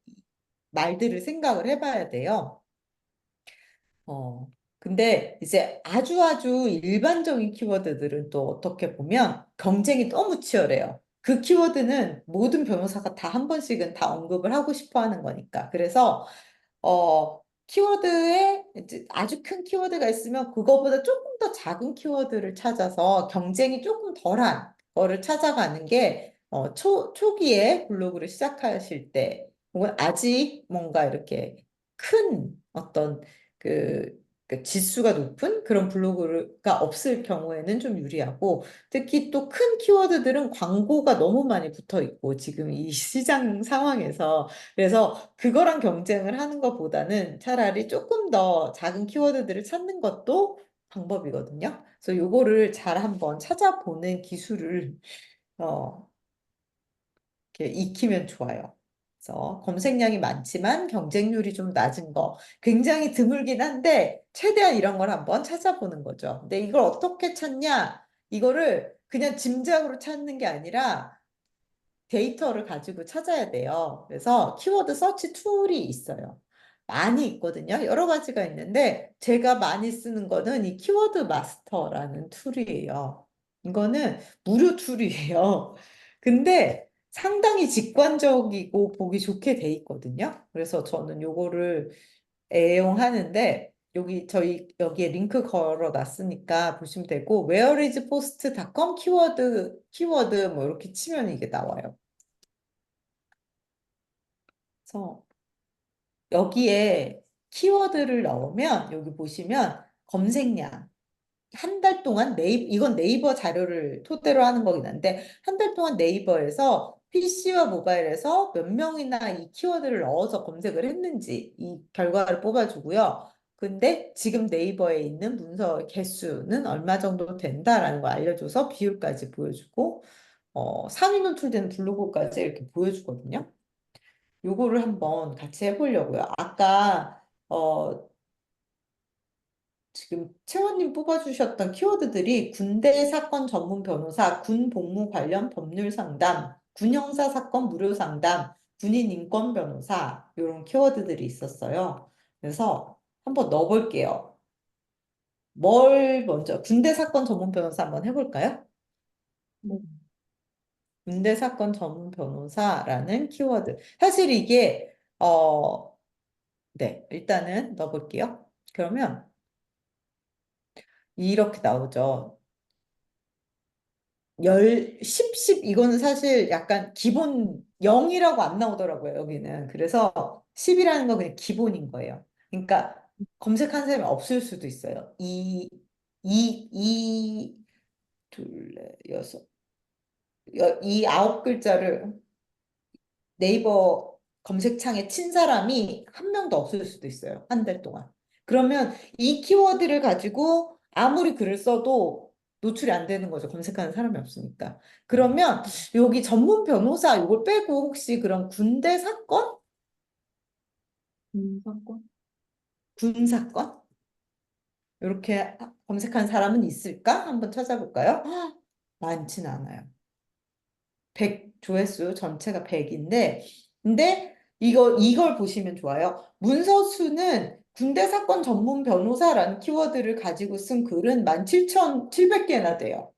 말들을 생각을 해봐야 돼요. 어, 근데 이제 아주 일반적인 키워드들은 또 어떻게 보면 경쟁이 너무 치열해요. 그 키워드는 모든 변호사가 다 한 번씩은 다 언급을 하고 싶어 하는 거니까. 그래서 키워드에 이제 아주 큰 키워드가 있으면 그거보다 조금 더 작은 키워드를 찾아서 경쟁이 조금 덜한 거를 찾아가는 게 초기에 블로그를 시작하실 때 혹은 아직 뭔가 이렇게 큰 어떤 그, 그 지수가 높은 그런 블로그가 없을 경우에는 좀 유리하고 특히 또 큰 키워드들은 광고가 너무 많이 붙어 있고 지금 이 시장 상황에서 그래서 그거랑 경쟁을 하는 것보다는 차라리 조금 더 작은 키워드들을 찾는 것도 방법이거든요. 그래서 요거를 잘 한번 찾아보는 기술을 어, 이렇게 익히면 좋아요. 그래서 검색량이 많지만 경쟁률이 좀 낮은 거 굉장히 드물긴 한데 최대한 이런 걸 한번 찾아보는 거죠. 근데 이걸 어떻게 찾냐? 이거를 그냥 짐작으로 찾는 게 아니라 데이터를 가지고 찾아야 돼요. 그래서 키워드 서치 툴이 있어요. 많이 있거든요. 여러 가지가 있는데 제가 많이 쓰는 거는 이 키워드 마스터라는 툴이에요. 이거는 무료 툴이에요. 근데 상당히 직관적이고 보기 좋게 돼 있거든요. 그래서 저는 요거를 애용하는데 저희 여기에 링크 걸어 놨으니까 보시면 되고 whereispost.com 키워드 뭐 이렇게 치면 이게 나와요. 그래서 여기에 키워드를 넣으면 여기 보시면 검색량 한 달 동안 이건 네이버 자료를 토대로 하는 거긴 한데 한 달 동안 네이버에서 PC와 모바일에서 몇 명이나 이 키워드를 넣어서 검색을 했는지 이 결과를 뽑아주고요. 근데 지금 네이버에 있는 문서 개수는 얼마 정도 된다라는 걸 알려줘서 비율까지 보여주고 상위 노출되는 블로그까지 이렇게 보여주거든요. 요거를 한번 같이 해보려고요. 아까 지금 채원님 뽑아주셨던 키워드들이 군대 사건 전문 변호사, 군 복무 관련 법률 상담, 군 형사 사건 무료 상담, 군인 인권 변호사 이런 키워드들이 있었어요. 그래서 한번 넣어볼게요. 뭘 먼저 군대 사건 전문 변호사 한번 해볼까요? 뭐, 군대 사건 전문 변호사라는 키워드. 사실 이게 네, 일단은 넣어볼게요. 그러면 이렇게 나오죠. 10 이거는 사실 약간 기본 0이라고 안 나오더라고요, 여기는. 그래서 10이라는 건 그냥 기본인 거예요. 그러니까 검색한 사람이 없을 수도 있어요. 둘, 넷, 여섯. 이 9글자를 네이버 검색창에 친 사람이 한 명도 없을 수도 있어요. 한 달 동안. 그러면 이 키워드를 가지고 아무리 글을 써도 노출이 안 되는 거죠. 검색하는 사람이 없으니까. 그러면 여기 전문 변호사 이걸 빼고 혹시 그런 군대 사건? 사건? 군 사건? 이렇게 검색한 사람은 있을까? 한번 찾아볼까요? 많진 않아요. 100 조회수 전체가 100인데 근데 이걸 보시면 좋아요. 문서수는 군대 사건 전문 변호사라는 키워드를 가지고 쓴 글은 17,700개나 돼요.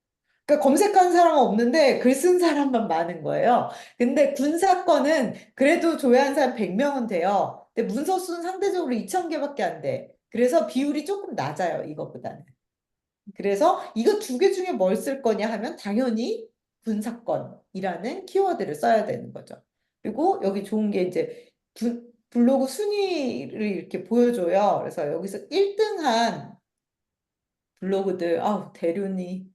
그러니까 검색한 사람은 없는데 글 쓴 사람만 많은 거예요. 근데 군 사건은 그래도 조회한 사람 100명은 돼요. 근데 문서수는 상대적으로 2,000개밖에 안 돼. 그래서 비율이 조금 낮아요, 이거보다는. 그래서 이거 두 개 중에 뭘 쓸 거냐 하면 당연히 군사건이라는 키워드를 써야 되는 거죠. 그리고 여기 좋은 게 이제 블로그 순위를 이렇게 보여줘요. 그래서 여기서 1등한 블로그들, 대륜이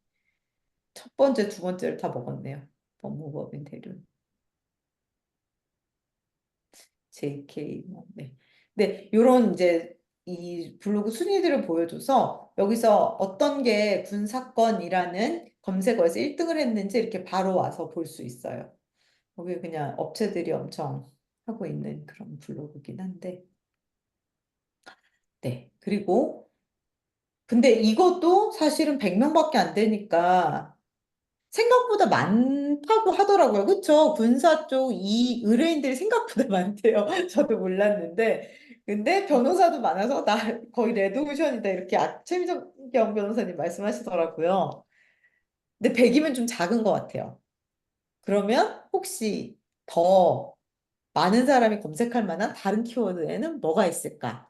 첫 번째, 두 번째를 다 먹었네요. 법무법인 대륜. JK 뭐, 네. 네, 요런 이제 이 블로그 순위들을 보여줘서 여기서 어떤 게 군 사건이라는 검색어에서 1등을 했는지 이렇게 바로 와서 볼 수 있어요. 거기 그냥 업체들이 엄청 하고 있는 그런 블로그긴 한데. 네. 그리고 근데 이것도 사실은 100명밖에 안 되니까 생각보다 많다고 하더라고요. 그쵸? 군사 쪽 이 의뢰인들이 생각보다 많대요. 저도 몰랐는데. 근데 변호사도 많아서 나 거의 레드오션이다. 이렇게 최미정 변호사님 말씀하시더라고요. 근데 100이면 좀 작은 것 같아요. 그러면 혹시 더 많은 사람이 검색할 만한 다른 키워드에는 뭐가 있을까?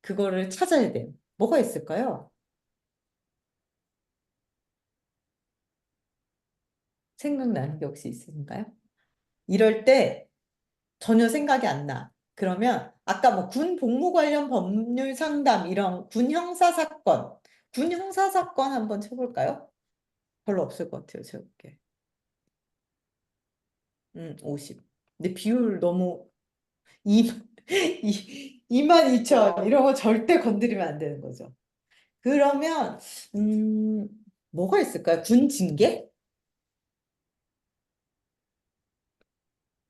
그거를 찾아야 돼요. 뭐가 있을까요? 생각나는 게 혹시 있으신가요? 이럴 때 전혀 생각이 안 나. 그러면 아까 뭐 군 복무 관련 법률 상담 이런 군 형사 사건, 군 형사 사건 한번 쳐볼까요? 별로 없을 것 같아요, 제가 보기에. 50. 근데 비율 너무 2, 22,000 이런 거 절대 건드리면 안 되는 거죠. 그러면 음, 뭐가 있을까요? 군 징계?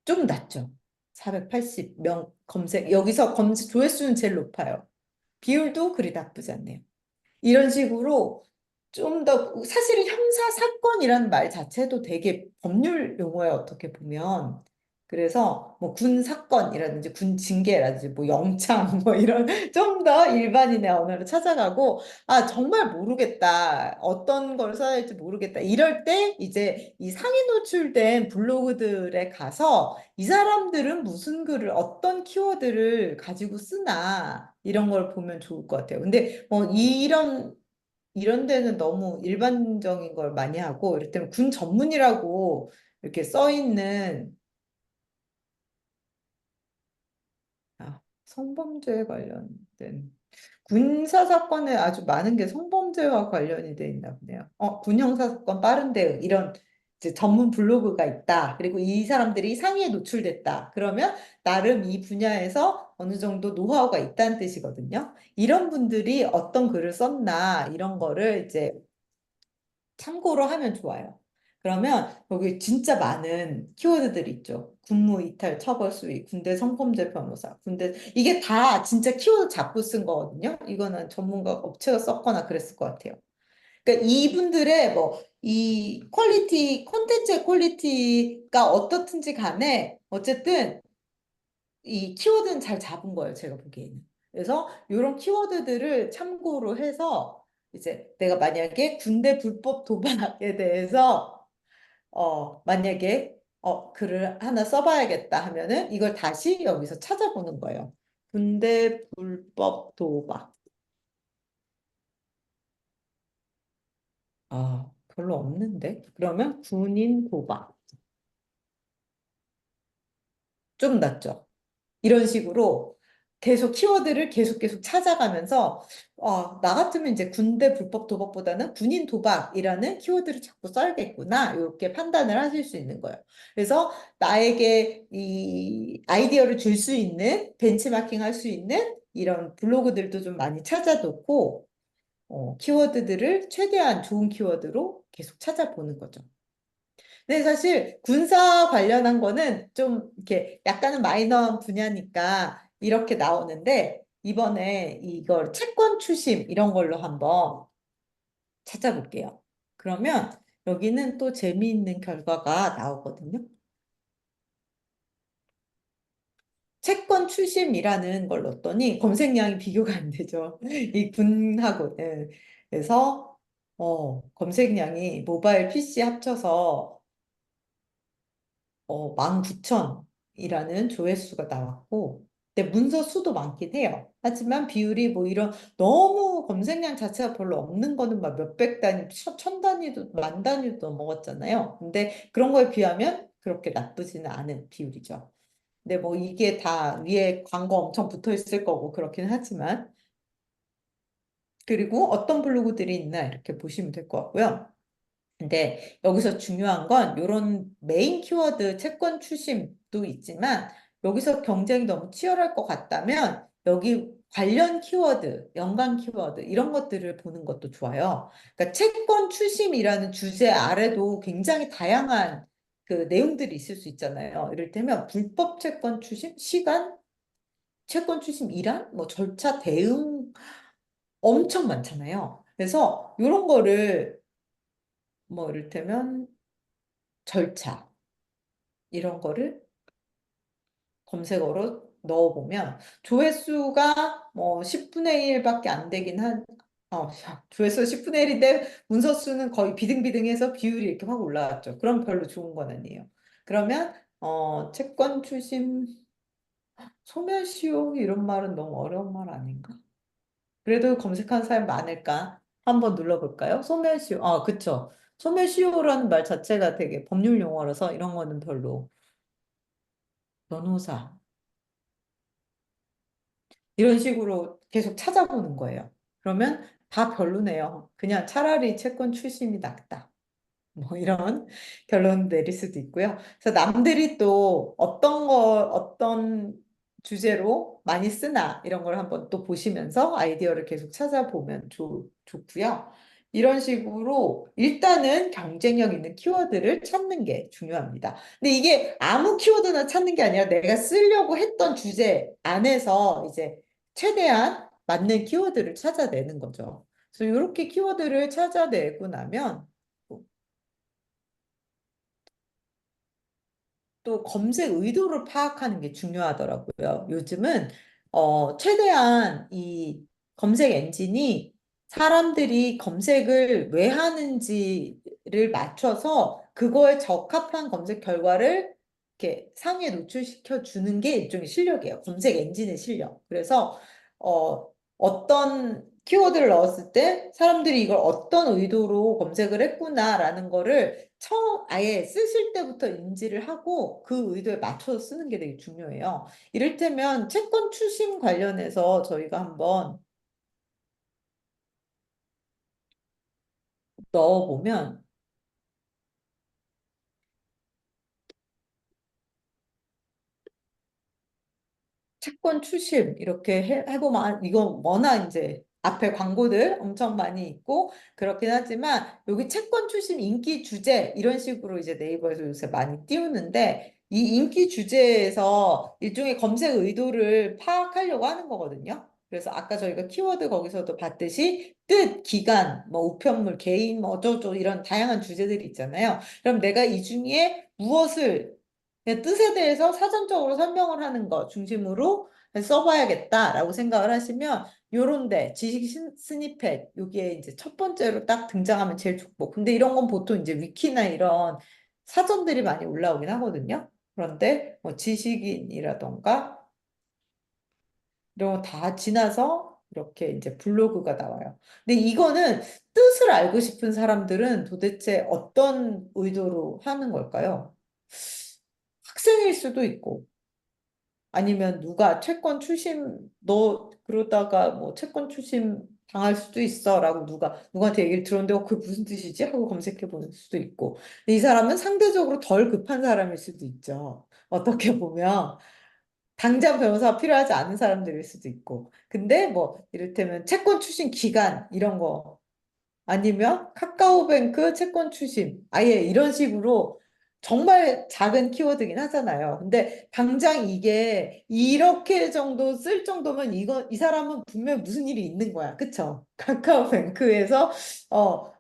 좀 낮죠. 480명 검색. 여기서 검색 조회수는 제일 높아요. 비율도 그리 나쁘지 않네요. 이런 식으로 좀 더 사실은 형사 사건이라는 말 자체도 되게 법률 용어예요, 어떻게 보면. 그래서 뭐 군 사건이라든지 군 징계라든지 뭐 영창 뭐 이런 좀 더 일반인의 언어로 찾아가고 아 정말 모르겠다 어떤 걸 써야 할지 모르겠다 이럴 때 이제 이 상위 노출된 블로그들에 가서 이 사람들은 무슨 글을 어떤 키워드를 가지고 쓰나 이런 걸 보면 좋을 것 같아요. 근데 뭐 이런 데는 너무 일반적인 걸 많이 하고, 이를테면 군 전문이라고 이렇게 써 있는, 성범죄 관련된, 군사 사건에 아주 많은 게 성범죄와 관련이 돼 있나 보네요. 군 형사 사건 빠른 대응, 이런 이제 전문 블로그가 있다. 그리고 이 사람들이 상위에 노출됐다. 그러면 나름 이 분야에서 어느 정도 노하우가 있다는 뜻이거든요. 이런 분들이 어떤 글을 썼나, 이런 거를 이제 참고로 하면 좋아요. 그러면 여기 진짜 많은 키워드들이 있죠. 군무 이탈 처벌 수위, 군대 성범죄 변호사, 군대 이게 다 진짜 키워드 잡고 쓴 거거든요. 이거는 전문가 업체가 썼거나 그랬을 것 같아요. 그러니까 이분들의 뭐 이 퀄리티, 콘텐츠의 퀄리티가 어떻든지 간에 어쨌든 이 키워드는 잘 잡은 거예요, 제가 보기에는. 그래서 이런 키워드들을 참고로 해서 이제 내가 만약에 군대 불법 도박에 대해서 만약에 글을 하나 써봐야겠다 하면은 이걸 다시 여기서 찾아보는 거예요. 군대 불법 도박. 별로 없는데. 그러면 군인 도박. 좀 낫죠. 이런 식으로 계속 키워드를 계속 찾아가면서 나 같으면 이제 군대 불법 도박보다는 군인 도박이라는 키워드를 자꾸 써야겠구나 이렇게 판단을 하실 수 있는 거예요. 그래서 나에게 이 아이디어를 줄 수 있는 벤치마킹 할 수 있는 이런 블로그들도 좀 많이 찾아놓고 키워드들을 최대한 좋은 키워드로 계속 찾아보는 거죠. 근데 사실 군사 관련한 거는 좀 이렇게 약간은 마이너한 분야니까 이렇게 나오는데 이번에 이걸 채권 추심 이런 걸로 한번 찾아볼게요. 그러면 여기는 또 재미있는 결과가 나오거든요. 채권 추심이라는 걸 넣었더니 검색량이 비교가 안 되죠. 이 군하고는. 그래서 검색량이 모바일 PC 합쳐서 19,000이라는 조회수가 나왔고, 근데 문서 수도 많긴 해요. 하지만 비율이 뭐 이런 너무 검색량 자체가 별로 없는 거는 막 몇백 단위, 천 단위도 만 단위도 넘어갔잖아요. 근데 그런 거에 비하면 그렇게 나쁘지는 않은 비율이죠. 근데 뭐 이게 다 위에 광고 엄청 붙어 있을 거고 그렇긴 하지만 그리고 어떤 블로그들이 있나 이렇게 보시면 될 것 같고요. 근데 여기서 중요한 건 이런 메인 키워드 채권 추심도 있지만 여기서 경쟁이 너무 치열할 것 같다면 여기 관련 키워드, 연관 키워드 이런 것들을 보는 것도 좋아요. 그러니까 채권 추심이라는 주제 아래도 굉장히 다양한 그 내용들이 있을 수 있잖아요. 이를테면 불법 채권 추심, 시간, 채권 추심 일환, 뭐 절차, 대응 엄청 많잖아요. 그래서 이런 거를 뭐 이를테면 절차 이런 거를 검색어로 넣어보면 조회수가 뭐 10분의 1밖에 안 되긴 조회수 10분의 1인데 문서 수는 거의 비등비등해서 비율이 이렇게 확 올라왔죠. 그럼 별로 좋은 건 아니에요. 그러면 채권 추심 소멸시효 이런 말은 너무 어려운 말 아닌가? 그래도 검색하는 사람 많을까? 한번 눌러볼까요? 소멸시효. 그쵸. 소멸시효라는 말 자체가 되게 법률 용어라서 이런 거는 별로 변호사 이런 식으로 계속 찾아보는 거예요. 그러면 다 별로네요. 그냥 차라리 채권 출심이 낫다. 뭐 이런 결론 내릴 수도 있고요. 그래서 남들이 또 어떤 주제로 많이 쓰나 이런 걸 한번 또 보시면서 아이디어를 계속 찾아보면 좋고요. 이런 식으로 일단은 경쟁력 있는 키워드를 찾는 게 중요합니다. 근데 이게 아무 키워드나 찾는 게 아니라 내가 쓰려고 했던 주제 안에서 이제 최대한 맞는 키워드를 찾아내는 거죠. 그래서 이렇게 키워드를 찾아내고 나면 또 검색 의도를 파악하는 게 중요하더라고요. 요즘은 최대한 이 검색 엔진이 사람들이 검색을 왜 하는지를 맞춰서 그거에 적합한 검색 결과를 이렇게 상위에 노출시켜 주는 게 일종의 실력이에요. 검색 엔진의 실력. 그래서 어떤 키워드를 넣었을 때 사람들이 이걸 어떤 의도로 검색을 했구나라는 거를 아예 쓰실 때부터 인지를 하고 그 의도에 맞춰서 쓰는 게 되게 중요해요. 이를테면 채권 추심 관련해서 저희가 한번 넣어보면 채권 추심 이렇게 해보면 이거 워낙 이제 앞에 광고들 엄청 많이 있고 그렇긴 하지만 여기 채권 추심 인기 주제 이런 식으로 이제 네이버에서 요새 많이 띄우는데 이 인기 주제에서 일종의 검색 의도를 파악하려고 하는 거거든요. 그래서 아까 저희가 키워드 거기서도 봤듯이 뜻, 기간, 뭐 우편물, 개인, 뭐 어쩌고 이런 다양한 주제들이 있잖아요. 그럼 내가 이 중에 무엇을 그냥 뜻에 대해서 사전적으로 설명을 하는 것 중심으로 써봐야겠다라고 생각을 하시면 요런데 지식 스니펫 여기에 이제 첫 번째로 딱 등장하면 제일 좋고 근데 이런 건 보통 이제 위키나 이런 사전들이 많이 올라오긴 하거든요. 그런데 뭐 지식인이라던가 이런 거 다 지나서 이렇게 이제 블로그가 나와요. 근데 이거는 뜻을 알고 싶은 사람들은 도대체 어떤 의도로 하는 걸까요? 학생일 수도 있고 아니면 누가 채권 추심 너 그러다가 뭐 채권 추심 당할 수도 있어라고 누구한테 얘기를 들었는데 그게 무슨 뜻이지? 하고 검색해 보는 수도 있고 근데 이 사람은 상대적으로 덜 급한 사람일 수도 있죠. 어떻게 보면 당장 변호사가 필요하지 않은 사람들일 수도 있고 근데 뭐 이를테면 채권 추심 기간 이런 거 아니면 카카오뱅크 채권 추심. 아예 이런 식으로 정말 작은 키워드긴 하잖아요. 근데 당장 이게 이렇게 정도 쓸 정도면 이 사람은 분명 무슨 일이 있는 거야. 그쵸? 카카오뱅크에서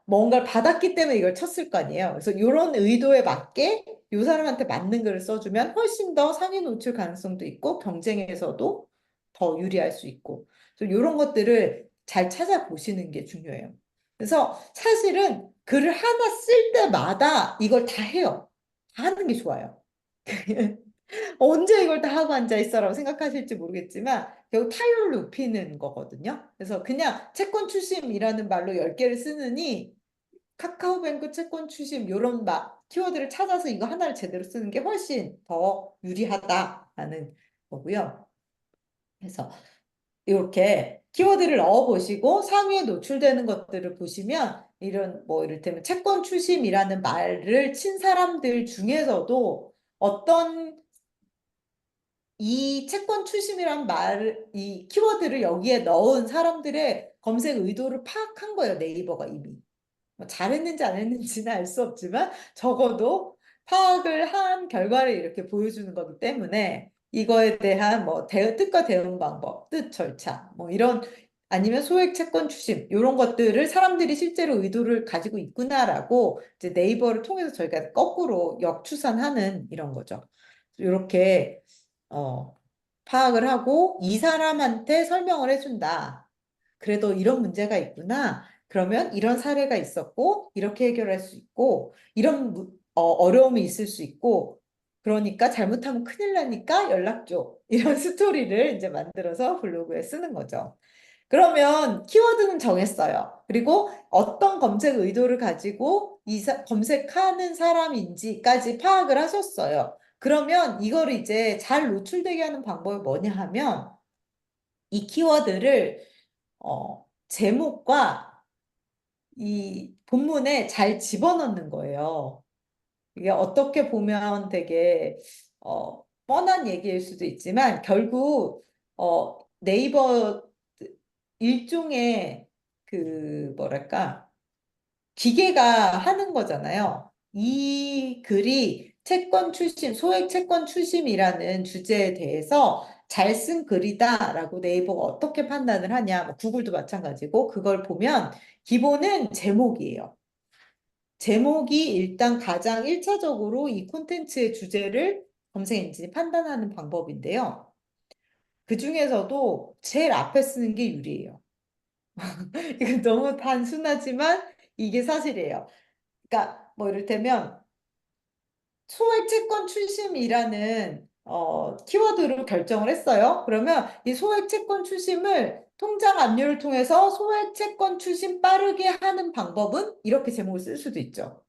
뭔가를 받았기 때문에 이걸 쳤을 거 아니에요. 그래서 이런 의도에 맞게 이 사람한테 맞는 글을 써주면 훨씬 더 상위 노출 가능성도 있고 경쟁에서도 더 유리할 수 있고. 그래서 이런 것들을 잘 찾아보시는 게 중요해요. 그래서 사실은 글을 하나 쓸 때마다 이걸 다 해요. 다 하는 게 좋아요. 언제 이걸 다 하고 앉아 있어라고 생각하실지 모르겠지만 결국 타율을 높이는 거거든요. 그래서 그냥 채권 추심이라는 말로 10개를 쓰느니 카카오뱅크 채권 추심 이런 키워드를 찾아서 이거 하나를 제대로 쓰는 게 훨씬 더 유리하다라는 거고요. 그래서 이렇게 키워드를 넣어보시고 상위에 노출되는 것들을 보시면 이런 뭐 이를테면 채권 추심이라는 말을 친 사람들 중에서도 어떤 이 채권 추심이란 이 키워드를 여기에 넣은 사람들의 검색 의도를 파악한 거예요, 네이버가 이미. 뭐 잘했는지 안 했는지는 알 수 없지만 적어도 파악을 한 결과를 이렇게 보여주는 거기 때문에 이거에 대한 뭐 뜻과 대응 방법, 뜻 절차, 뭐 이런 아니면 소액 채권 추심 이런 것들을 사람들이 실제로 의도를 가지고 있구나라고 이제 네이버를 통해서 저희가 거꾸로 역추산하는 이런 거죠. 이렇게 어, 파악을 하고 이 사람한테 설명을 해준다. 그래도 이런 문제가 있구나. 그러면 이런 사례가 있었고, 이렇게 해결할 수 있고, 이런 어려움이 있을 수 있고, 그러니까 잘못하면 큰일 나니까 연락 줘. 이런 스토리를 이제 만들어서 블로그에 쓰는 거죠. 그러면 키워드는 정했어요. 그리고 어떤 검색 의도를 가지고 검색하는 사람인지까지 파악을 하셨어요. 그러면 이거를 이제 잘 노출되게 하는 방법이 뭐냐 하면 이 키워드를 제목과 이 본문에 잘 집어넣는 거예요. 이게 어떻게 보면 되게 뻔한 얘기일 수도 있지만 결국 네이버 일종의 그 뭐랄까 기계가 하는 거잖아요. 이 글이 채권 출심, 소액 채권 출심이라는 주제에 대해서 잘 쓴 글이다라고 네이버가 어떻게 판단을 하냐, 뭐 구글도 마찬가지고 그걸 보면 기본은 제목이에요. 제목이 일단 가장 1차적으로 이 콘텐츠의 주제를 검색 엔진이 판단하는 방법인데요. 그 중에서도 제일 앞에 쓰는 게 유리해요. 이건 너무 단순하지만 이게 사실이에요. 그러니까 뭐 이를테면 소액 채권 출심이라는 키워드로 결정을 했어요. 그러면 이 소액 채권 출심을 통장 압류를 통해서 소액 채권 출심 빠르게 하는 방법은 이렇게 제목을 쓸 수도 있죠.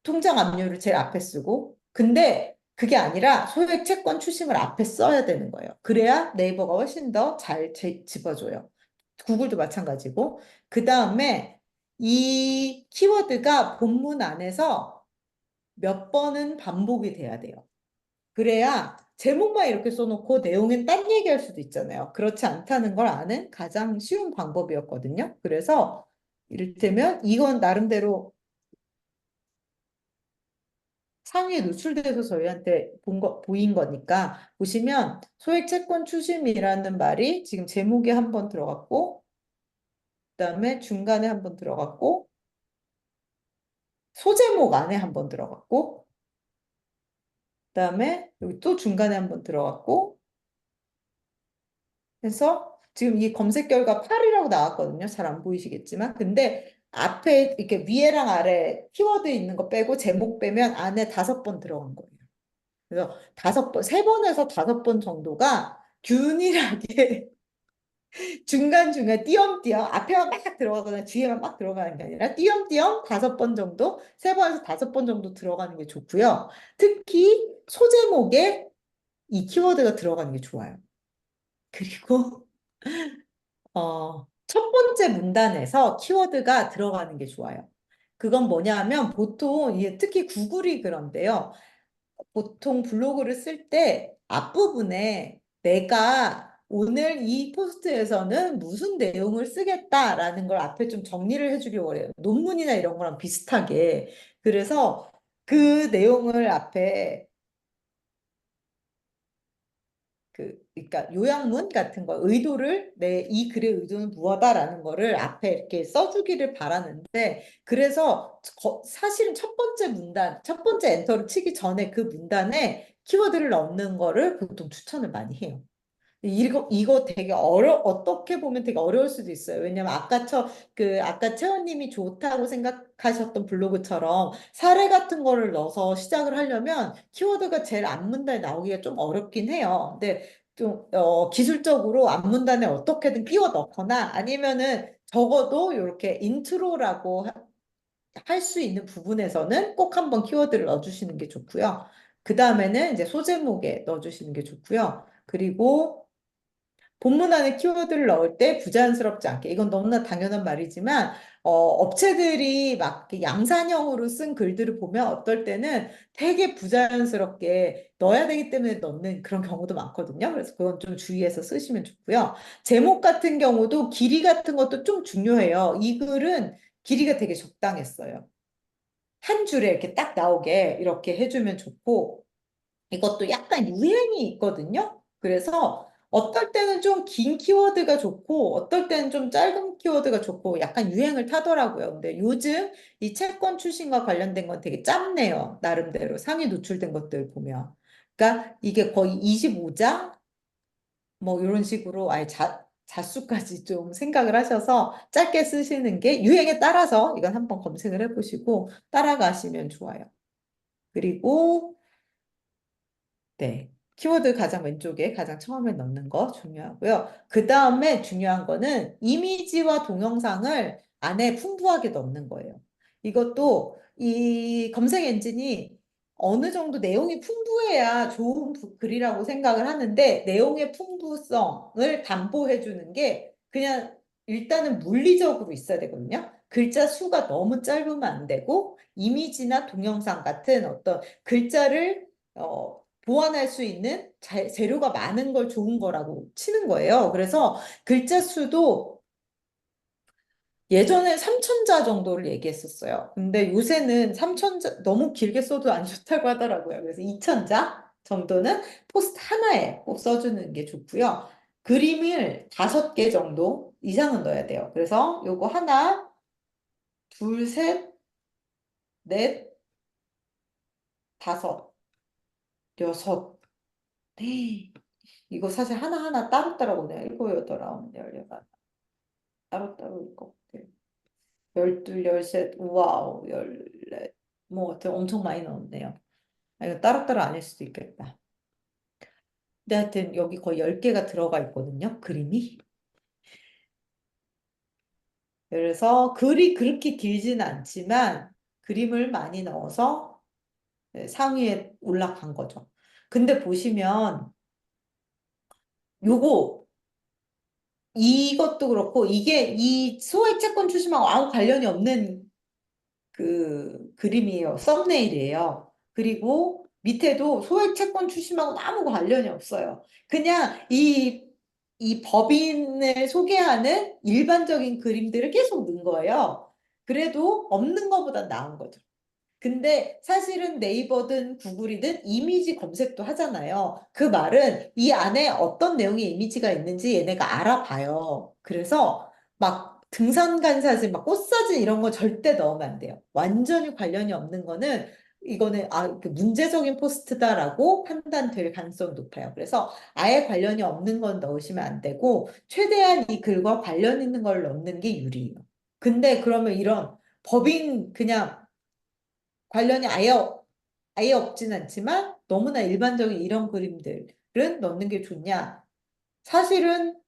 통장 압류를 제일 앞에 쓰고 근데 그게 아니라 소액 채권 출심을 앞에 써야 되는 거예요. 그래야 네이버가 훨씬 더 잘 집어줘요. 구글도 마찬가지고 그 다음에 이 키워드가 본문 안에서 몇 번은 반복이 돼야 돼요. 그래야 제목만 이렇게 써놓고 내용은 딴 얘기할 수도 있잖아요. 그렇지 않다는 걸 아는 가장 쉬운 방법이었거든요. 그래서 이를테면 이건 나름대로 상위에 노출돼서 저희한테 보인 거니까 보시면 소액 채권 추심이라는 말이 지금 제목에 한 번 들어갔고 그다음에 중간에 한 번 들어갔고 소제목 안에 한 번 들어갔고 그다음에 여기 또 중간에 한 번 들어갔고 해서 지금 이 검색 결과 8이라고 나왔거든요. 잘 안 보이시겠지만 근데 앞에 이렇게 위에랑 아래 키워드 있는 거 빼고 제목 빼면 안에 5번 들어간 거예요. 그래서 5번, 3번에서 5번 정도가 균일하게 중간중간 띄엄띄엄 앞에만 막 들어가거나 뒤에만 막 들어가는 게 아니라 띄엄띄엄 5번 정도, 3번에서 5번 정도 들어가는 게 좋고요. 특히 소제목에 이 키워드가 들어가는 게 좋아요. 그리고 첫 번째 문단에서 키워드가 들어가는 게 좋아요. 그건 뭐냐 하면 보통 특히 구글이 그런데요. 보통 블로그를 쓸 때 앞부분에 내가 오늘 이 포스트에서는 무슨 내용을 쓰겠다라는 걸 앞에 좀 정리를 해주려고 해요. 논문이나 이런 거랑 비슷하게. 그래서 그 내용을 앞에 그러니까 요약문 같은 거, 이 글의 의도는 무엇다라는 거를 앞에 이렇게 써주기를 바라는데, 그래서 사실은 첫 번째 엔터를 치기 전에 그 문단에 키워드를 넣는 거를 보통 추천을 많이 해요. 이거 되게 어떻게 보면 되게 어려울 수도 있어요. 왜냐면 아까 채원님이 좋다고 생각하셨던 블로그처럼 사례 같은 거를 넣어서 시작을 하려면 키워드가 제일 앞문단에 나오기가 좀 어렵긴 해요. 근데 좀, 기술적으로 앞문단에 어떻게든 끼워 넣거나 아니면은 적어도 이렇게 인트로라고 할 수 있는 부분에서는 꼭 한번 키워드를 넣어주시는 게 좋고요. 그 다음에는 이제 소제목에 넣어주시는 게 좋고요. 그리고 본문 안에 키워드를 넣을 때 부자연스럽지 않게, 이건 너무나 당연한 말이지만, 업체들이 막 이렇게 양산형으로 쓴 글들을 보면 어떨 때는 되게 부자연스럽게 넣어야 되기 때문에 넣는 그런 경우도 많거든요. 그래서 그건 좀 주의해서 쓰시면 좋고요. 제목 같은 경우도 길이 같은 것도 좀 중요해요. 이 글은 길이가 되게 적당했어요. 한 줄에 이렇게 딱 나오게 이렇게 해주면 좋고, 이것도 약간 유행이 있거든요. 그래서 어떨 때는 좀 긴 키워드가 좋고, 어떨 때는 좀 짧은 키워드가 좋고, 약간 유행을 타더라고요. 근데 요즘 이 채권 출신과 관련된 건 되게 짧네요. 나름대로 상위 노출된 것들 보면. 그러니까 이게 거의 25자? 뭐 이런 식으로 아예 자수까지 좀 생각을 하셔서 짧게 쓰시는 게 유행에 따라서 이건 한번 검색을 해보시고 따라가시면 좋아요. 그리고 네. 키워드 가장 왼쪽에 가장 처음에 넣는 거 중요하고요. 그 다음에 중요한 거는 이미지와 동영상을 안에 풍부하게 넣는 거예요. 이것도 이 검색 엔진이 어느 정도 내용이 풍부해야 좋은 글이라고 생각을 하는데 내용의 풍부성을 담보해 주는 게 그냥 일단은 물리적으로 있어야 되거든요. 글자 수가 너무 짧으면 안 되고 이미지나 동영상 같은 어떤 글자를 보완할 수 있는 재료가 많은 걸 좋은 거라고 치는 거예요. 그래서 글자 수도 예전에 3,000자 정도를 얘기했었어요. 근데 요새는 3,000자 너무 길게 써도 안 좋다고 하더라고요. 그래서 2,000자 정도는 포스트 하나에 꼭 써주는 게 좋고요. 그림을 5개 정도 이상은 넣어야 돼요. 그래서 요거 하나, 둘, 셋, 넷, 다섯, 여섯. 네. 이거 사실 하나하나 따로따로 오네요. 일곱, 여덟, 아홉, 열, 열하나. 따로따로 읽고. 네. 열둘, 열셋, 우와우, 열넷. 뭐, 하여튼 엄청 많이 넣었네요. 아, 이거 따로따로 아닐 수도 있겠다. 근데 하여튼 여기 거의 10개가 들어가 있거든요. 그림이. 그래서 글이 그렇게 길지는 않지만 그림을 많이 넣어서 네, 상위에 올라간 거죠. 근데 보시면 요거 이것도 그렇고 이게 이 소액 채권 출시하고 아무 관련이 없는 그 그림이에요. 썸네일이에요. 그리고 밑에도 소액 채권 출시하고 아무 관련이 없어요. 그냥 이 법인을 소개하는 일반적인 그림들을 계속 넣은 거예요. 그래도 없는 것보다 나은 거죠. 근데 사실은 네이버든 구글이든 이미지 검색도 하잖아요. 그 말은 이 안에 어떤 내용의 이미지가 있는지 얘네가 알아봐요. 그래서 막 등산간 사진, 막 꽃사진 이런 거 절대 넣으면 안 돼요. 완전히 관련이 없는 거는 이거는 그 문제적인 포스트다라고 판단될 가능성이 높아요. 그래서 아예 관련이 없는 건 넣으시면 안 되고 최대한 이 글과 관련 있는 걸 넣는 게 유리해요. 근데 그러면 이런 법인 그냥 관련이 아예 없진 않지만 너무나 일반적인 이런 그림들은 넣는 게 좋냐? 사실은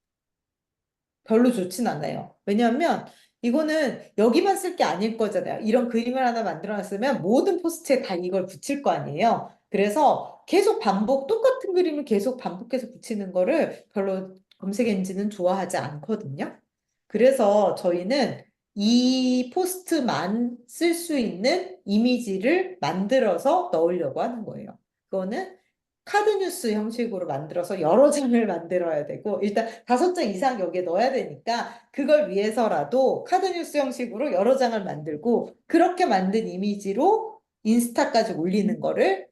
별로 좋진 않아요. 왜냐하면 이거는 여기만 쓸 게 아닐 거잖아요. 이런 그림을 하나 만들어 놨으면 모든 포스트에 다 이걸 붙일 거 아니에요. 그래서 계속 똑같은 그림을 계속 반복해서 붙이는 거를 별로 검색 엔진은 좋아하지 않거든요. 그래서 저희는 이 포스트만 쓸 수 있는 이미지를 만들어서 넣으려고 하는 거예요. 그거는 카드뉴스 형식으로 만들어서 여러 장을 만들어야 되고 일단 5장 이상 여기에 넣어야 되니까 그걸 위해서라도 카드뉴스 형식으로 여러 장을 만들고 그렇게 만든 이미지로 인스타까지 올리는 거를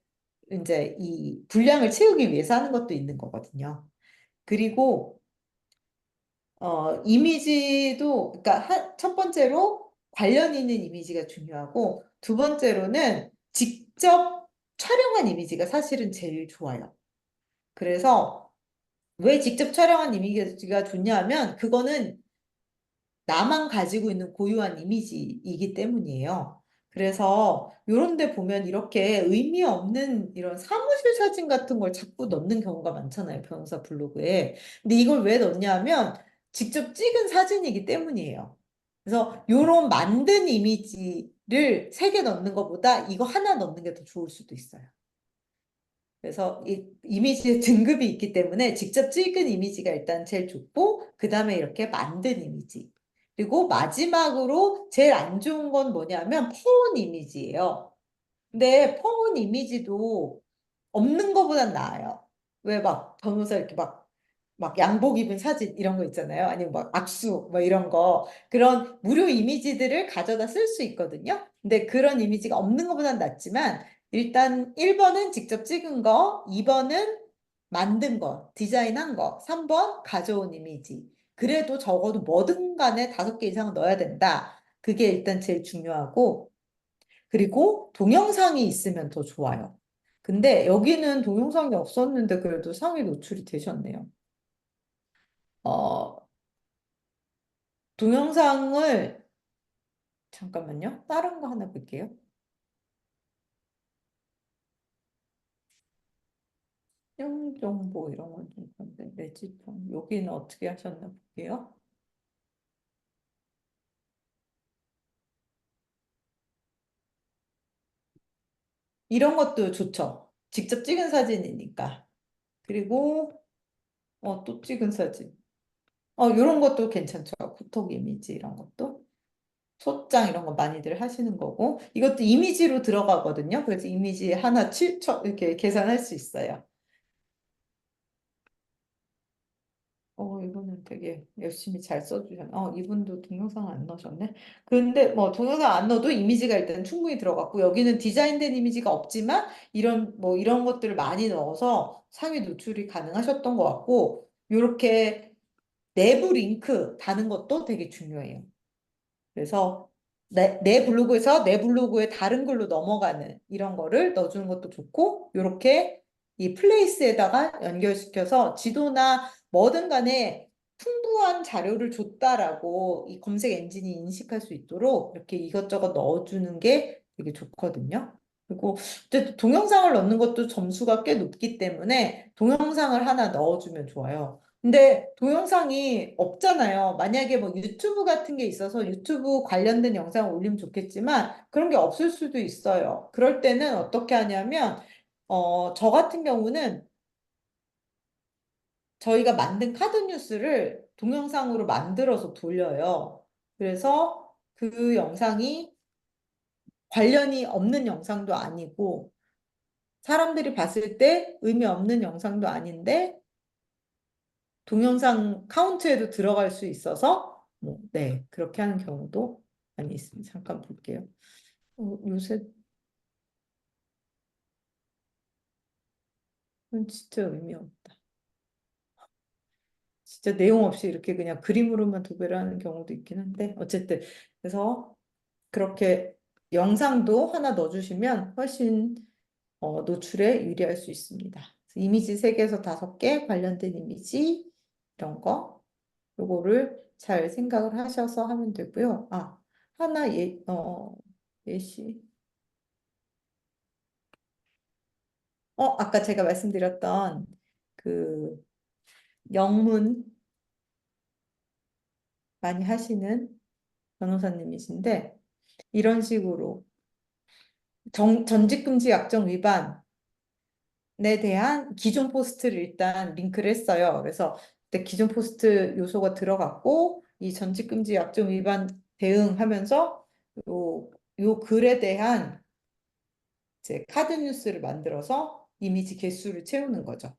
이제 이 분량을 채우기 위해서 하는 것도 있는 거거든요. 그리고 이미지도 그러니까 첫 번째로 관련 있는 이미지가 중요하고 두 번째로는 직접 촬영한 이미지가 사실은 제일 좋아요. 그래서 왜 직접 촬영한 이미지가 좋냐면 그거는 나만 가지고 있는 고유한 이미지이기 때문이에요. 그래서 이런 데 보면 이렇게 의미 없는 이런 사무실 사진 같은 걸 자꾸 넣는 경우가 많잖아요. 변호사 블로그에. 근데 이걸 왜 넣냐면 직접 찍은 사진이기 때문이에요. 그래서 이런 만든 이미지를 3개 넣는 것보다 이거 하나 넣는 게 더 좋을 수도 있어요. 그래서 이 이미지의 등급이 있기 때문에 직접 찍은 이미지가 일단 제일 좋고, 그 다음에 이렇게 만든 이미지. 그리고 마지막으로 제일 안 좋은 건 뭐냐면 폰 이미지예요. 근데 폰 이미지도 없는 거보단 나아요. 왜 막 변호사 이렇게 막 양복 입은 사진 이런 거 있잖아요. 아니면 막 악수 뭐 이런 거. 그런 무료 이미지들을 가져다 쓸 수 있거든요. 근데 그런 이미지가 없는 것보단 낫지만 일단 1번은 직접 찍은 거, 2번은 만든 거, 디자인한 거, 3번 가져온 이미지. 그래도 적어도 뭐든 간에 5개 이상은 넣어야 된다. 그게 일단 제일 중요하고, 그리고 동영상이 있으면 더 좋아요. 근데 여기는 동영상이 없었는데 그래도 상위 노출이 되셨네요. 어, 동영상을, 잠깐만요. 다른 거 하나 볼게요. 정보 이런 건좀 그런데 매지평 여기는 어떻게 하셨나 볼게요. 이런 것도 좋죠. 직접 찍은 사진이니까. 그리고 또 찍은 사진. 이런 것도 괜찮죠. 포토 이미지 이런 것도. 소장 이런 거 많이들 하시는 거고. 이것도 이미지로 들어가거든요. 그래서 이미지 하나 7천 이렇게 계산할 수 있어요. 이거는 되게 열심히 잘 써주셨네. 이분도 동영상 안 넣으셨네. 근데 뭐 동영상 안 넣어도 이미지가 일단 충분히 들어갔고, 여기는 디자인된 이미지가 없지만 이런 뭐 이런 것들을 많이 넣어서 상위 노출이 가능하셨던 것 같고, 요렇게 내부 링크 다는 것도 되게 중요해요. 그래서 내 블로그에서 내 블로그에 다른 글로 넘어가는 이런 거를 넣어주는 것도 좋고, 요렇게 이 플레이스에다가 연결시켜서 지도나 뭐든 간에 풍부한 자료를 줬다라고 이 검색 엔진이 인식할 수 있도록 이렇게 이것저것 넣어주는 게 되게 좋거든요. 그리고 어쨌든 동영상을 넣는 것도 점수가 꽤 높기 때문에 동영상을 하나 넣어주면 좋아요. 근데 동영상이 없잖아요. 만약에 뭐 유튜브 같은 게 있어서 유튜브 관련된 영상을 올리면 좋겠지만 그런 게 없을 수도 있어요. 그럴 때는 어떻게 하냐면, 저 같은 경우는 저희가 만든 카드 뉴스를 동영상으로 만들어서 돌려요. 그래서 그 영상이 관련이 없는 영상도 아니고 사람들이 봤을 때 의미 없는 영상도 아닌데 동영상 카운트에도 들어갈 수 있어서 뭐, 네, 그렇게 하는 경우도 많이 있습니다. 잠깐 볼게요. 요새 진짜 의미 없다. 진짜 내용 없이 이렇게 그냥 그림으로만 도배를 하는 경우도 있긴 한데 어쨌든 그래서 그렇게 영상도 하나 넣어주시면 훨씬 노출에 유리할 수 있습니다. 이미지 3개에서 5개 관련된 이미지 이런 거 요거를 잘 생각을 하셔서 하면 되고요. 하나 예시. 아까 제가 말씀드렸던 그 영문 많이 하시는 변호사님이신데, 이런 식으로 전직금지 약정 위반에 대한 기존 포스트를 일단 링크를 했어요. 그래서 그때 기존 포스트 요소가 들어갔고, 이 전직금지 약정 위반 대응하면서 요 글에 대한 이제 카드 뉴스를 만들어서 이미지 개수를 채우는 거죠.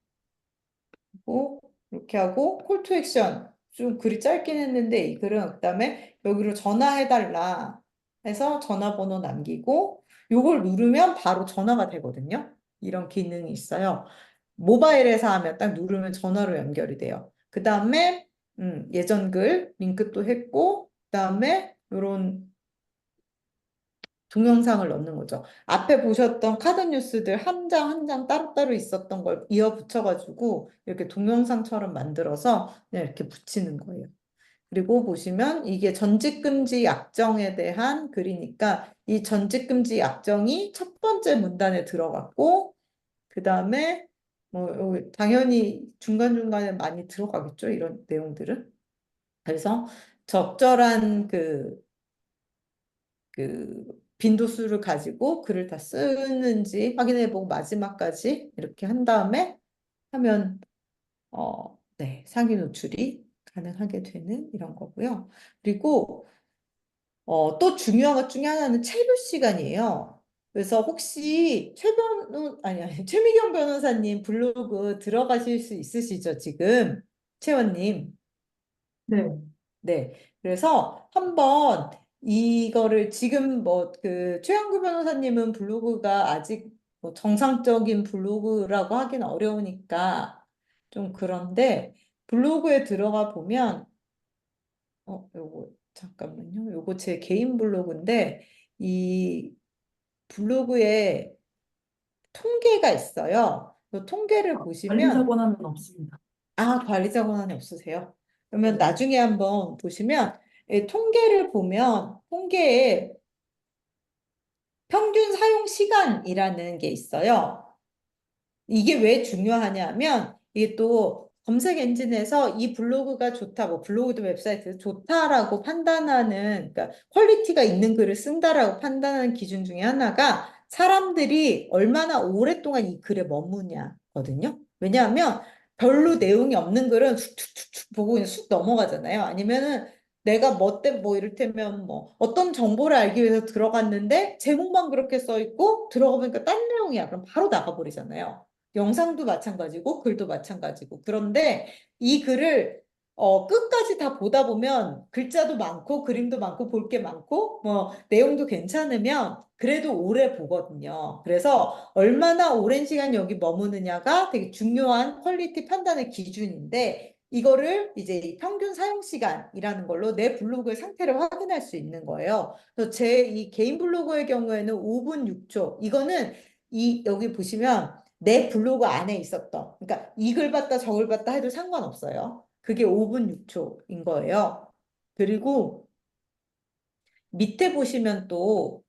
그리고 이렇게 하고 콜 투 액션 좀 글이 짧긴 했는데 이 글은 그다음에 여기로 전화해달라 해서 전화번호 남기고 요걸 누르면 바로 전화가 되거든요. 이런 기능이 있어요. 모바일에서 하면 딱 누르면 전화로 연결이 돼요. 그 다음에 예전 글 링크 또 했고 그다음에 요런 동영상을 넣는 거죠. 앞에 보셨던 카드 뉴스들 한 장 한 장 따로따로 있었던 걸 이어 붙여가지고 이렇게 동영상처럼 만들어서 그냥 이렇게 붙이는 거예요. 그리고 보시면 이게 전직금지 약정에 대한 글이니까 이 전직금지 약정이 첫 번째 문단에 들어갔고 그 다음에 뭐 당연히 중간중간에 많이 들어가겠죠. 이런 내용들은. 그래서 적절한 그 빈도수를 가지고 글을 다 쓰는지 확인해보고 마지막까지 이렇게 한 다음에 하면 네, 상위 노출이 가능하게 되는 이런 거고요. 그리고 또 중요한 것 중에 하나는 체류 시간이에요. 그래서 혹시 아니, 최미경 변호사님 블로그 들어가실 수 있으시죠, 지금? 채원님. 네. 네. 그래서 한번 이거를 지금 뭐 그 최영구 변호사님은 블로그가 아직 뭐 정상적인 블로그라고 하긴 어려우니까 좀 그런데 블로그에 들어가 보면 요거 잠깐만요. 요거 제 개인 블로그인데 이 블로그에 통계가 있어요. 그 통계를 관리자 보시면 권한은 없습니다. 관리자 권한이 없으세요? 그러면 네. 나중에 한번 보시면 통계를 보면 통계에 평균 사용 시간이라는 게 있어요. 이게 왜 중요하냐면 이게 또 검색 엔진에서 이 블로그가 좋다, 뭐 블로그도 웹사이트 좋다라고 판단하는, 그러니까 퀄리티가 있는 글을 쓴다라고 판단하는 기준 중에 하나가 사람들이 얼마나 오랫동안 이 글에 머무냐거든요. 왜냐하면 별로 내용이 없는 글은 쑥쑥쑥 보고 그냥 쑥 넘어가잖아요. 아니면은 내가 뭐 이를테면 뭐 어떤 정보를 알기 위해서 들어갔는데 제목만 그렇게 써 있고 들어가 보니까 딴 내용이야. 그럼 바로 나가버리잖아요. 영상도 마찬가지고 글도 마찬가지고. 그런데 이 글을 끝까지 다 보다 보면 글자도 많고 그림도 많고 볼 게 많고 뭐 내용도 괜찮으면 그래도 오래 보거든요. 그래서 얼마나 오랜 시간 여기 머무느냐가 되게 중요한 퀄리티 판단의 기준인데 이거를 이제 이 평균 사용 시간이라는 걸로 내 블로그의 상태를 확인할 수 있는 거예요. 그래서 제 이 개인 블로그의 경우에는 5분 6초. 이거는 이 여기 보시면 내 블로그 안에 있었던, 그러니까 이 글 봤다 저 글 봤다 해도 상관없어요. 그게 5분 6초인 거예요. 그리고 밑에 보시면 또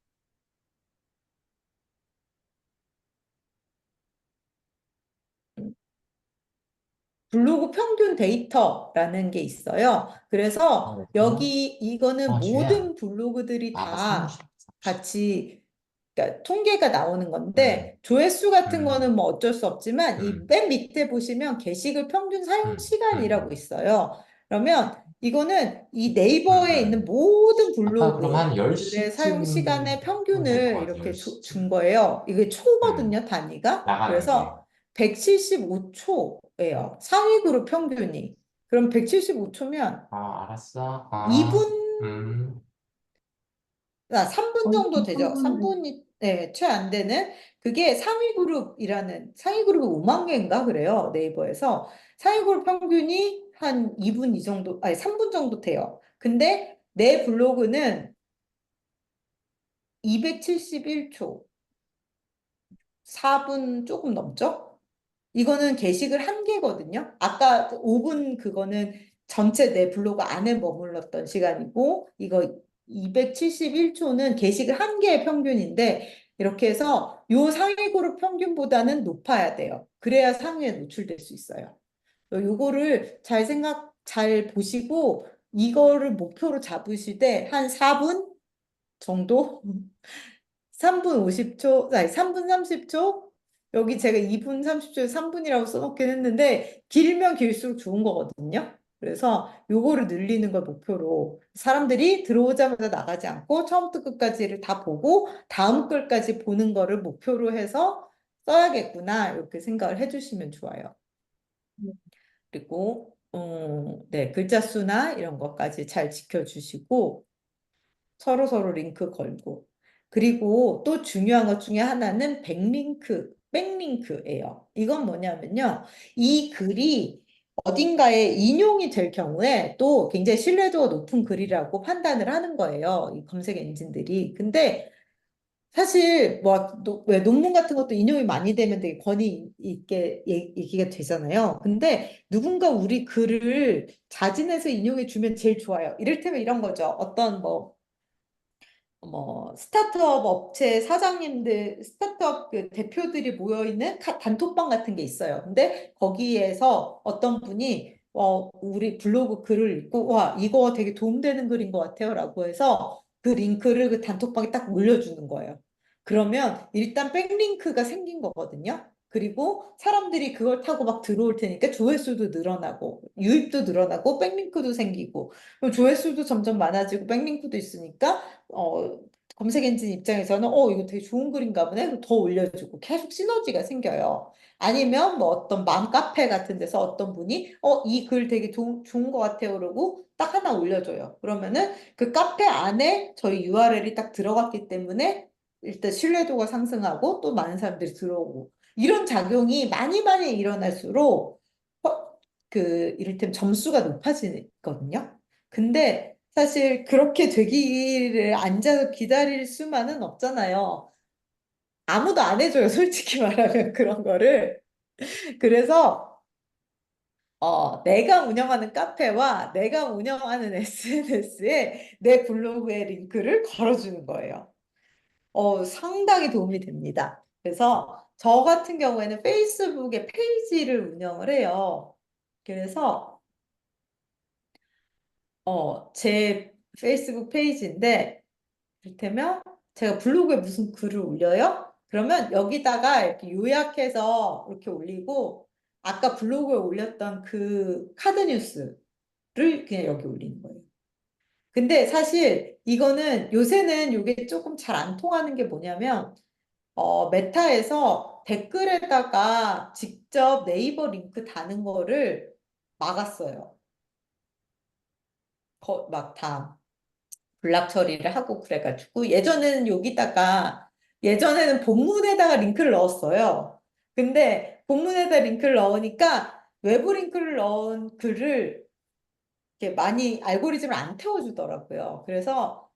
블로그 평균 데이터라는 게 있어요. 그래서 그렇구나. 여기 이거는 주혜야. 모든 블로그들이 아까 다 30. 같이 그러니까 통계가 나오는 음, 건데 조회수 같은 음, 거는 뭐 어쩔 수 없지만 이 음, 맨 밑에 보시면 게시글 평균 사용 시간이라고 음. 있어요. 그러면 이거는 이 음, 네이버에 있는 음. 모든 아까 그럼 한 블로그들의 사용 10시쯤 시간의 하면 될 것 평균을 같아, 이렇게 준 10시쯤. 거예요. 이게 음, 초거든요, 단위가. 나가는 게. 그래서 175초예요. 상위 그룹 평균이. 그럼 175초면 알았어. 2분, 음, 3분 정도 되죠. 3분의 3분이 네, 채 안 되는 그게 상위 그룹이 5만 개인가 그래요. 네이버에서 상위 그룹 평균이 한 2분 이 정도, 아니 3분 정도 돼요. 근데 내 블로그는 271초, 4분 조금 넘죠? 이거는 게시글 한 개거든요. 아까 5분 그거는 전체 내 블로그 안에 머물렀던 시간이고, 이거 271초는 게시글 한 개의 평균인데, 이렇게 해서 요 상위 그룹 평균보다는 높아야 돼요. 그래야 상위에 노출될 수 있어요. 요거를 잘 보시고, 이거를 목표로 잡으시되, 한 4분 정도? 3분 50초, 아니 3분 30초? 여기 제가 2분 30초에 3분이라고 써놓긴 했는데 길면 길수록 좋은 거거든요. 그래서 요거를 늘리는 걸 목표로 사람들이 들어오자마자 나가지 않고 처음부터 끝까지를 다 보고 다음 글까지 보는 거를 목표로 해서 써야겠구나 이렇게 생각을 해주시면 좋아요. 그리고 네, 글자 수나 이런 것까지 잘 지켜주시고 서로 링크 걸고. 그리고 또 중요한 것 중에 하나는 백링크예요. 이건 뭐냐면요. 이 글이 어딘가에 인용이 될 경우에 또 굉장히 신뢰도가 높은 글이라고 판단을 하는 거예요. 이 검색 엔진들이. 근데 사실 왜 논문 같은 것도 인용이 많이 되면 되게 권위 있게 얘기가 되잖아요. 근데 누군가 우리 글을 자진해서 인용해 주면 제일 좋아요. 이를테면 이런 거죠. 어떤 스타트업 업체 사장님들, 스타트업 그 대표들이 모여있는 단톡방 같은 게 있어요. 근데 거기에서 어떤 분이, 우리 블로그 글을 읽고, 와, 이거 되게 도움되는 글인 것 같아요. 라고 해서 그 링크를 그 단톡방에 딱 올려주는 거예요. 그러면 일단 백링크가 생긴 거거든요. 그리고 사람들이 그걸 타고 막 들어올 테니까 조회수도 늘어나고 유입도 늘어나고 백링크도 생기고 그럼 조회수도 점점 많아지고 백링크도 있으니까 검색 엔진 입장에서는 이거 되게 좋은 글인가 보네. 그럼 더 올려주고 계속 시너지가 생겨요. 아니면 뭐 어떤 맘 카페 같은 데서 어떤 분이 이 글 되게 좋은 것 같아요. 그러고 딱 하나 올려줘요. 그러면은 그 카페 안에 저희 URL이 딱 들어갔기 때문에 일단 신뢰도가 상승하고 또 많은 사람들이 들어오고 이런 작용이 많이 많이 일어날수록 이를테면 점수가 높아지거든요. 근데 사실 그렇게 되기를 앉아서 기다릴 수만은 없잖아요. 아무도 안 해줘요, 솔직히 말하면 그런 거를. 그래서 내가 운영하는 카페와 내가 운영하는 SNS에 내 블로그에 링크를 걸어주는 거예요. 상당히 도움이 됩니다. 그래서 저 같은 경우에는 페이스북에 페이지를 운영을 해요. 그래서 제 페이스북 페이지인데 이를테면 제가 블로그에 무슨 글을 올려요? 그러면 여기다가 이렇게 요약해서 이렇게 올리고 아까 블로그에 올렸던 그 카드 뉴스를 그냥 여기 올리는 거예요. 근데 사실 이거는 요새는 이게 조금 잘 안 통하는 게 뭐냐면 메타에서 댓글에다가 직접 네이버 링크 다는 거를 막았어요. 막 다 블락 처리를 하고 그래가지고 예전에는 본문에다가 링크를 넣었어요. 근데 본문에다 링크를 넣으니까 외부 링크를 넣은 글을 이렇게 많이 알고리즘을 안 태워주더라고요. 그래서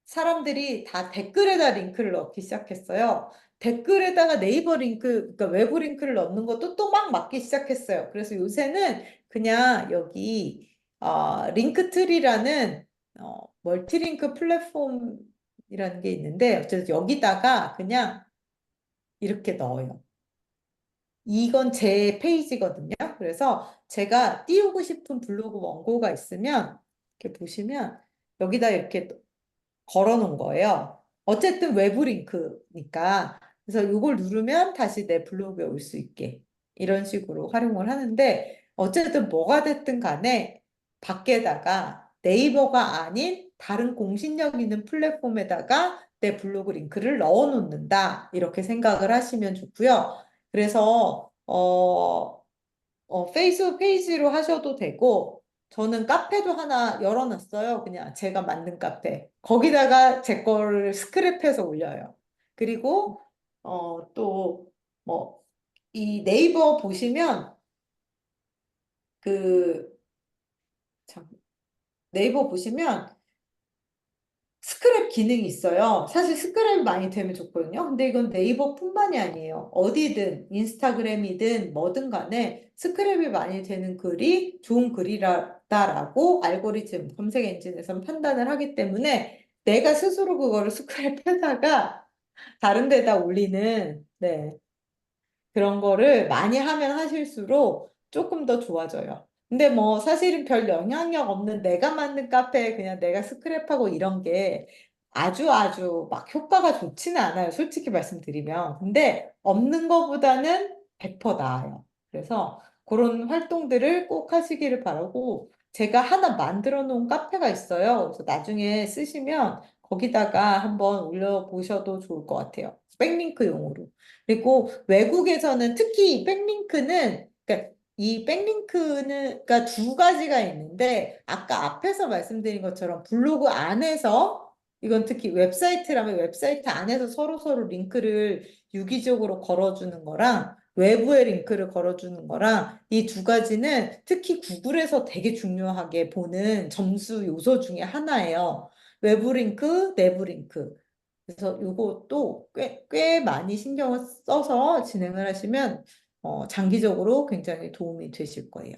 사람들이 다 댓글에다 링크를 넣기 시작했어요. 댓글에다가 네이버 링크, 그러니까 외부 링크를 넣는 것도 또 막 막기 시작했어요. 그래서 요새는 그냥 여기 링크트리라는 멀티링크 플랫폼이라는 게 있는데 어쨌든 여기다가 그냥 이렇게 넣어요. 이건 제 페이지거든요. 그래서 제가 띄우고 싶은 블로그 원고가 있으면 이렇게 보시면 여기다 이렇게 걸어 놓은 거예요. 어쨌든 외부 링크니까. 그래서 이걸 누르면 다시 내 블로그에 올 수 있게 이런 식으로 활용을 하는데 어쨌든 뭐가 됐든 간에 밖에다가 네이버가 아닌 다른 공신력 있는 플랫폼에다가 내 블로그 링크를 넣어 놓는다. 이렇게 생각을 하시면 좋고요. 그래서 페이스북 페이지로 하셔도 되고, 저는 카페도 하나 열어놨어요. 그냥 제가 만든 카페. 거기다가 제 거를 스크랩해서 올려요. 그리고, 또, 뭐, 이 네이버 보시면, 그, 참, 네이버 보시면, 스크랩 기능이 있어요. 사실 스크랩이 많이 되면 좋거든요. 근데 이건 네이버뿐만이 아니에요. 어디든 인스타그램이든 뭐든 간에 스크랩이 많이 되는 글이 좋은 글이다라고 알고리즘 검색 엔진에서는 판단을 하기 때문에 내가 스스로 그거를 스크랩해다가 다른 데다 올리는 네. 그런 거를 많이 하면 하실수록 조금 더 좋아져요. 근데 뭐 사실은 별 영향력 없는 내가 만든 카페에 그냥 내가 스크랩하고 이런 게 아주 아주 막 효과가 좋지는 않아요. 솔직히 말씀드리면. 근데 없는 거보다는 100% 나아요. 그래서 그런 활동들을 꼭 하시기를 바라고 제가 하나 만들어 놓은 카페가 있어요. 그래서 나중에 쓰시면 거기다가 한번 올려보셔도 좋을 것 같아요. 백링크용으로. 그리고 외국에서는 특히 이 백링크는 그러니까 이 백링크는 그러니까 두 가지가 있는데 아까 앞에서 말씀드린 것처럼 블로그 안에서 이건 특히 웹사이트라면 웹사이트 안에서 서로 링크를 유기적으로 걸어주는 거랑 외부에 링크를 걸어주는 거랑 이 두 가지는 특히 구글에서 되게 중요하게 보는 점수 요소 중에 하나예요. 외부 링크, 내부 링크. 그래서 이것도 꽤 많이 신경을 써서 진행을 하시면 장기적으로 굉장히 도움이 되실 거예요.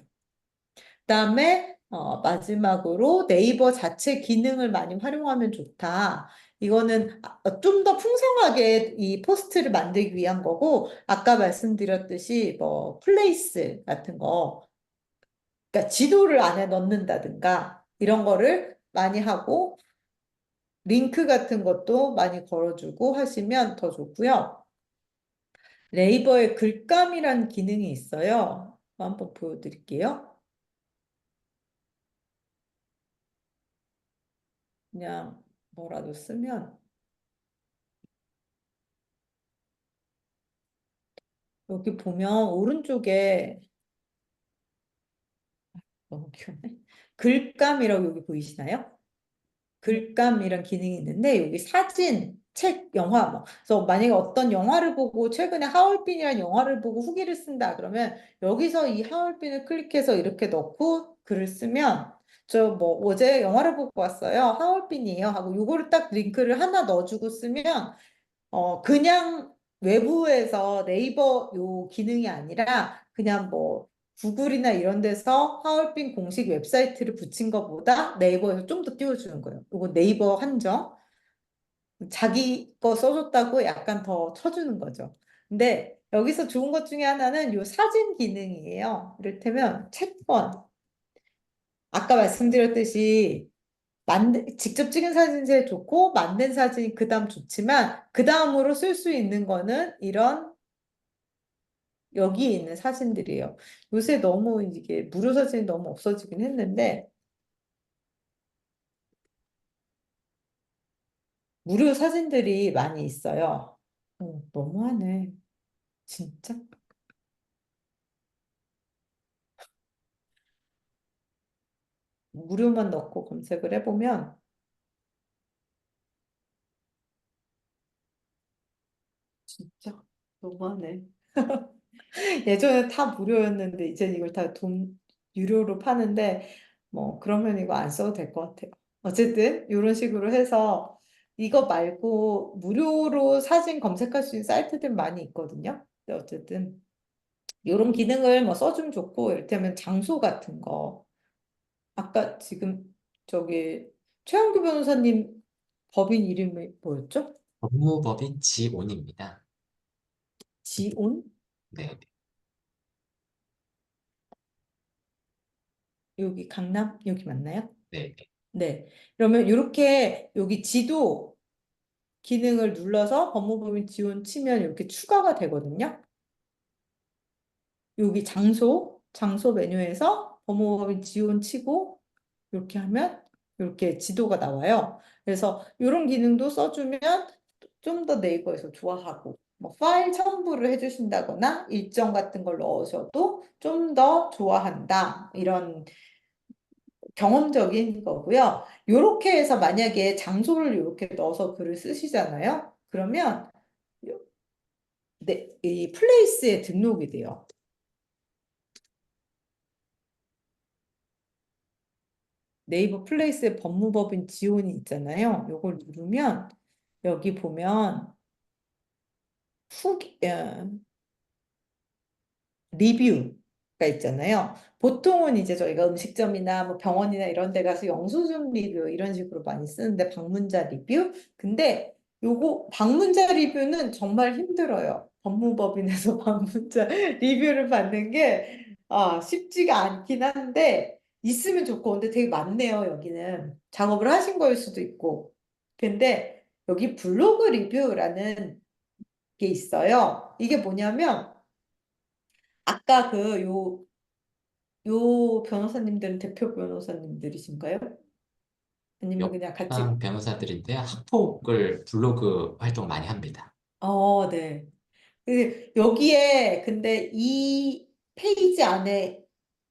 그다음에 마지막으로 네이버 자체 기능을 많이 활용하면 좋다. 이거는 좀 더 풍성하게 이 포스트를 만들기 위한 거고 아까 말씀드렸듯이 뭐 플레이스 같은 거 그러니까 지도를 안에 넣는다든가 이런 거를 많이 하고 링크 같은 것도 많이 걸어주고 하시면 더 좋고요. 네이버에 글감이란 기능이 있어요. 한번 보여드릴게요. 그냥 뭐라도 쓰면 여기 보면 오른쪽에 너무 귀엽네. 글감이라고 여기 보이시나요? 글감이란 기능이 있는데 여기 사진, 책, 영화 뭐. 그래서 만약에 어떤 영화를 보고 최근에 하얼빈이라는 영화를 보고 후기를 쓴다 그러면 여기서 이 하얼빈을 클릭해서 이렇게 넣고 글을 쓰면 저 뭐 어제 영화를 보고 왔어요. 하얼빈이에요 하고 요거를 딱 링크를 하나 넣어주고 쓰면 그냥 외부에서 네이버 요 기능이 아니라 그냥 뭐 구글이나 이런 데서 하얼빈 공식 웹사이트를 붙인 것보다 네이버에서 좀 더 띄워주는 거예요. 이거 네이버 한정. 자기 거 써줬다고 약간 더 쳐주는 거죠. 근데 여기서 좋은 것 중에 하나는 요 사진 기능이에요. 이를테면 채권. 아까 말씀드렸듯이 직접 찍은 사진이 제일 좋고 만든 사진이 그다음 좋지만 그다음으로 쓸 수 있는 거는 이런 여기에 있는 사진들이에요. 요새 너무 이게 무료 사진이 너무 없어지긴 했는데 무료 사진들이 많이 있어요. 너무하네. 진짜? 무료만 넣고 검색을 해보면 진짜 너무하네. 예전에 다 무료였는데 이제 이걸 다 유료로 파는데 뭐 그러면 이거 안 써도 될 것 같아요. 어쨌든 이런 식으로 해서 이거 말고 무료로 사진 검색할 수 있는 사이트들 많이 있거든요. 근데 어쨌든 이런 기능을 뭐 써주면 좋고 이를테면 장소 같은 거 아까 지금 저기 최영규 변호사님 법인 이름이 뭐였죠? 법무법인 지온입니다. 지온? 네, 여기 강남 여기 맞나요? 네, 네. 네. 그러면 이렇게 여기 지도 기능을 눌러서 법무법인 지원 치면 이렇게 추가가 되거든요. 여기 장소 메뉴에서 법무법인 지원 치고 이렇게 하면 이렇게 지도가 나와요. 그래서 이런 기능도 써주면 좀 더 네이버에서 좋아하고 뭐 파일 첨부를 해주신다거나 일정 같은 걸 넣으셔도 좀 더 좋아한다. 이런 경험적인 거고요. 요렇게 해서 만약에 장소를 이렇게 넣어서 글을 쓰시잖아요. 그러면 네, 이 플레이스에 등록이 돼요. 네이버 플레이스에 법무법인 지원이 있잖아요. 요걸 누르면 여기 보면 후기, 리뷰가 있잖아요. 보통은 이제 저희가 음식점이나 뭐 병원이나 이런 데 가서 영수증 리뷰 이런 식으로 많이 쓰는데 방문자 리뷰? 근데 요거 방문자 리뷰는 정말 힘들어요. 법무법인에서 방문자 리뷰를 받는 게 쉽지가 않긴 한데 있으면 좋고 근데 되게 많네요, 여기는. 작업을 하신 거일 수도 있고. 근데 여기 블로그 리뷰라는 게 있어요. 이게 뭐냐면 아까 요 변호사님들은 대표 변호사님들이신가요? 아니면 그냥 같이, 옆방 변호사들인데 학폭을 블로그 활동 많이 합니다. 네. 여기에 근데 이 페이지 안에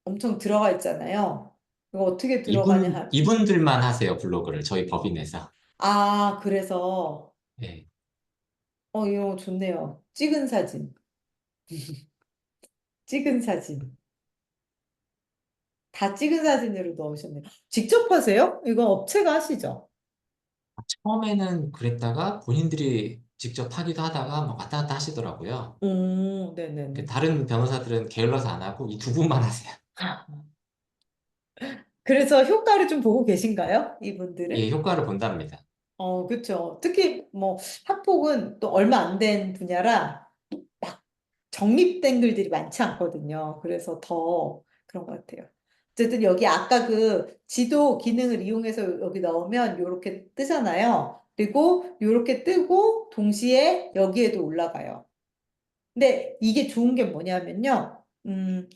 엄청 들어가 있잖아요. 이거 어떻게 들어가냐 이분들만 하세요, 블로그를. 저희 법인에서. 그래서, 네. 이거 좋네요. 찍은 사진. 찍은 사진. 다 찍은 사진으로 넣으셨네요. 직접 하세요? 이건 업체가 하시죠? 처음에는 그랬다가 본인들이 직접 하기도 하다가 막 왔다 갔다 하시더라고요. 네네네. 다른 변호사들은 게을러서 안 하고 이 두 분만 하세요. 그래서 효과를 좀 보고 계신가요? 예, 이분들은? 효과를 본답니다. 그쵸. 특히 뭐 학폭은 또 얼마 안 된 분야라 막 정립된 글들이 많지 않거든요. 그래서 더 그런 것 같아요. 어쨌든 여기 아까 그 지도 기능을 이용해서 여기 넣으면 이렇게 뜨잖아요. 그리고 이렇게 뜨고 동시에 여기에도 올라가요. 근데 이게 좋은 게 뭐냐면요.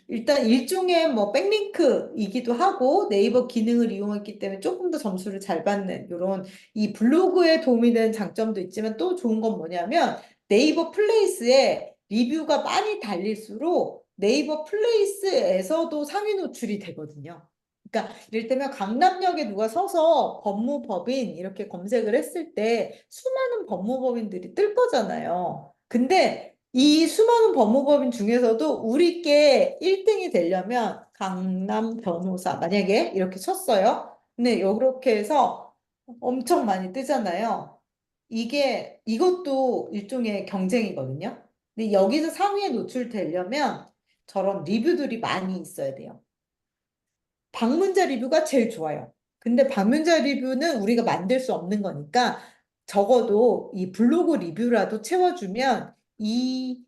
일단 일종의 뭐 백링크이기도 하고 네이버 기능을 이용했기 때문에 조금 더 점수를 잘 받는 이런 이 블로그에 도움이 되는 장점도 있지만 또 좋은 건 뭐냐면 네이버 플레이스에 리뷰가 많이 달릴수록 네이버 플레이스에서도 상위 노출이 되거든요. 그러니까 이를테면 강남역에 누가 서서 법무법인 이렇게 검색을 했을 때 수많은 법무법인들이 뜰 거잖아요. 근데 이 수많은 법무법인 중에서도 우리께 1등이 되려면 강남 변호사 만약에 이렇게 쳤어요. 근데 이렇게 해서 엄청 많이 뜨잖아요. 이것도 일종의 경쟁이거든요. 근데 여기서 상위에 노출되려면 저런 리뷰들이 많이 있어야 돼요. 방문자 리뷰가 제일 좋아요. 근데 방문자 리뷰는 우리가 만들 수 없는 거니까 적어도 이 블로그 리뷰라도 채워주면 이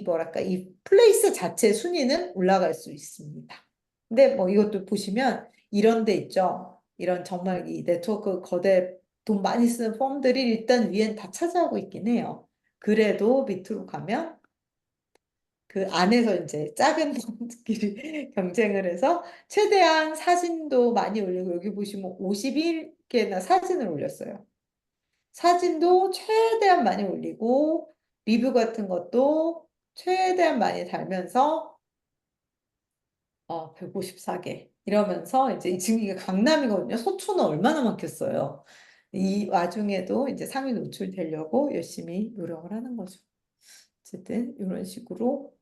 뭐랄까, 이 플레이스 자체 순위는 올라갈 수 있습니다. 근데 뭐 이것도 보시면 이런 데 있죠. 이런 정말 이 네트워크 거대 돈 많이 쓰는 펌들이 일단 위엔 다 차지하고 있긴 해요. 그래도 밑으로 가면 그 안에서 이제 작은 분들끼리 경쟁을 해서 최대한 사진도 많이 올리고 여기 보시면 51개나 사진을 올렸어요. 사진도 최대한 많이 올리고 리뷰 같은 것도 최대한 많이 달면서 154개 이러면서 이제 지금 이게 강남이거든요. 소초는 얼마나 많겠어요. 이 와중에도 이제 상위 노출되려고 열심히 노력을 하는 거죠. 어쨌든 이런 식으로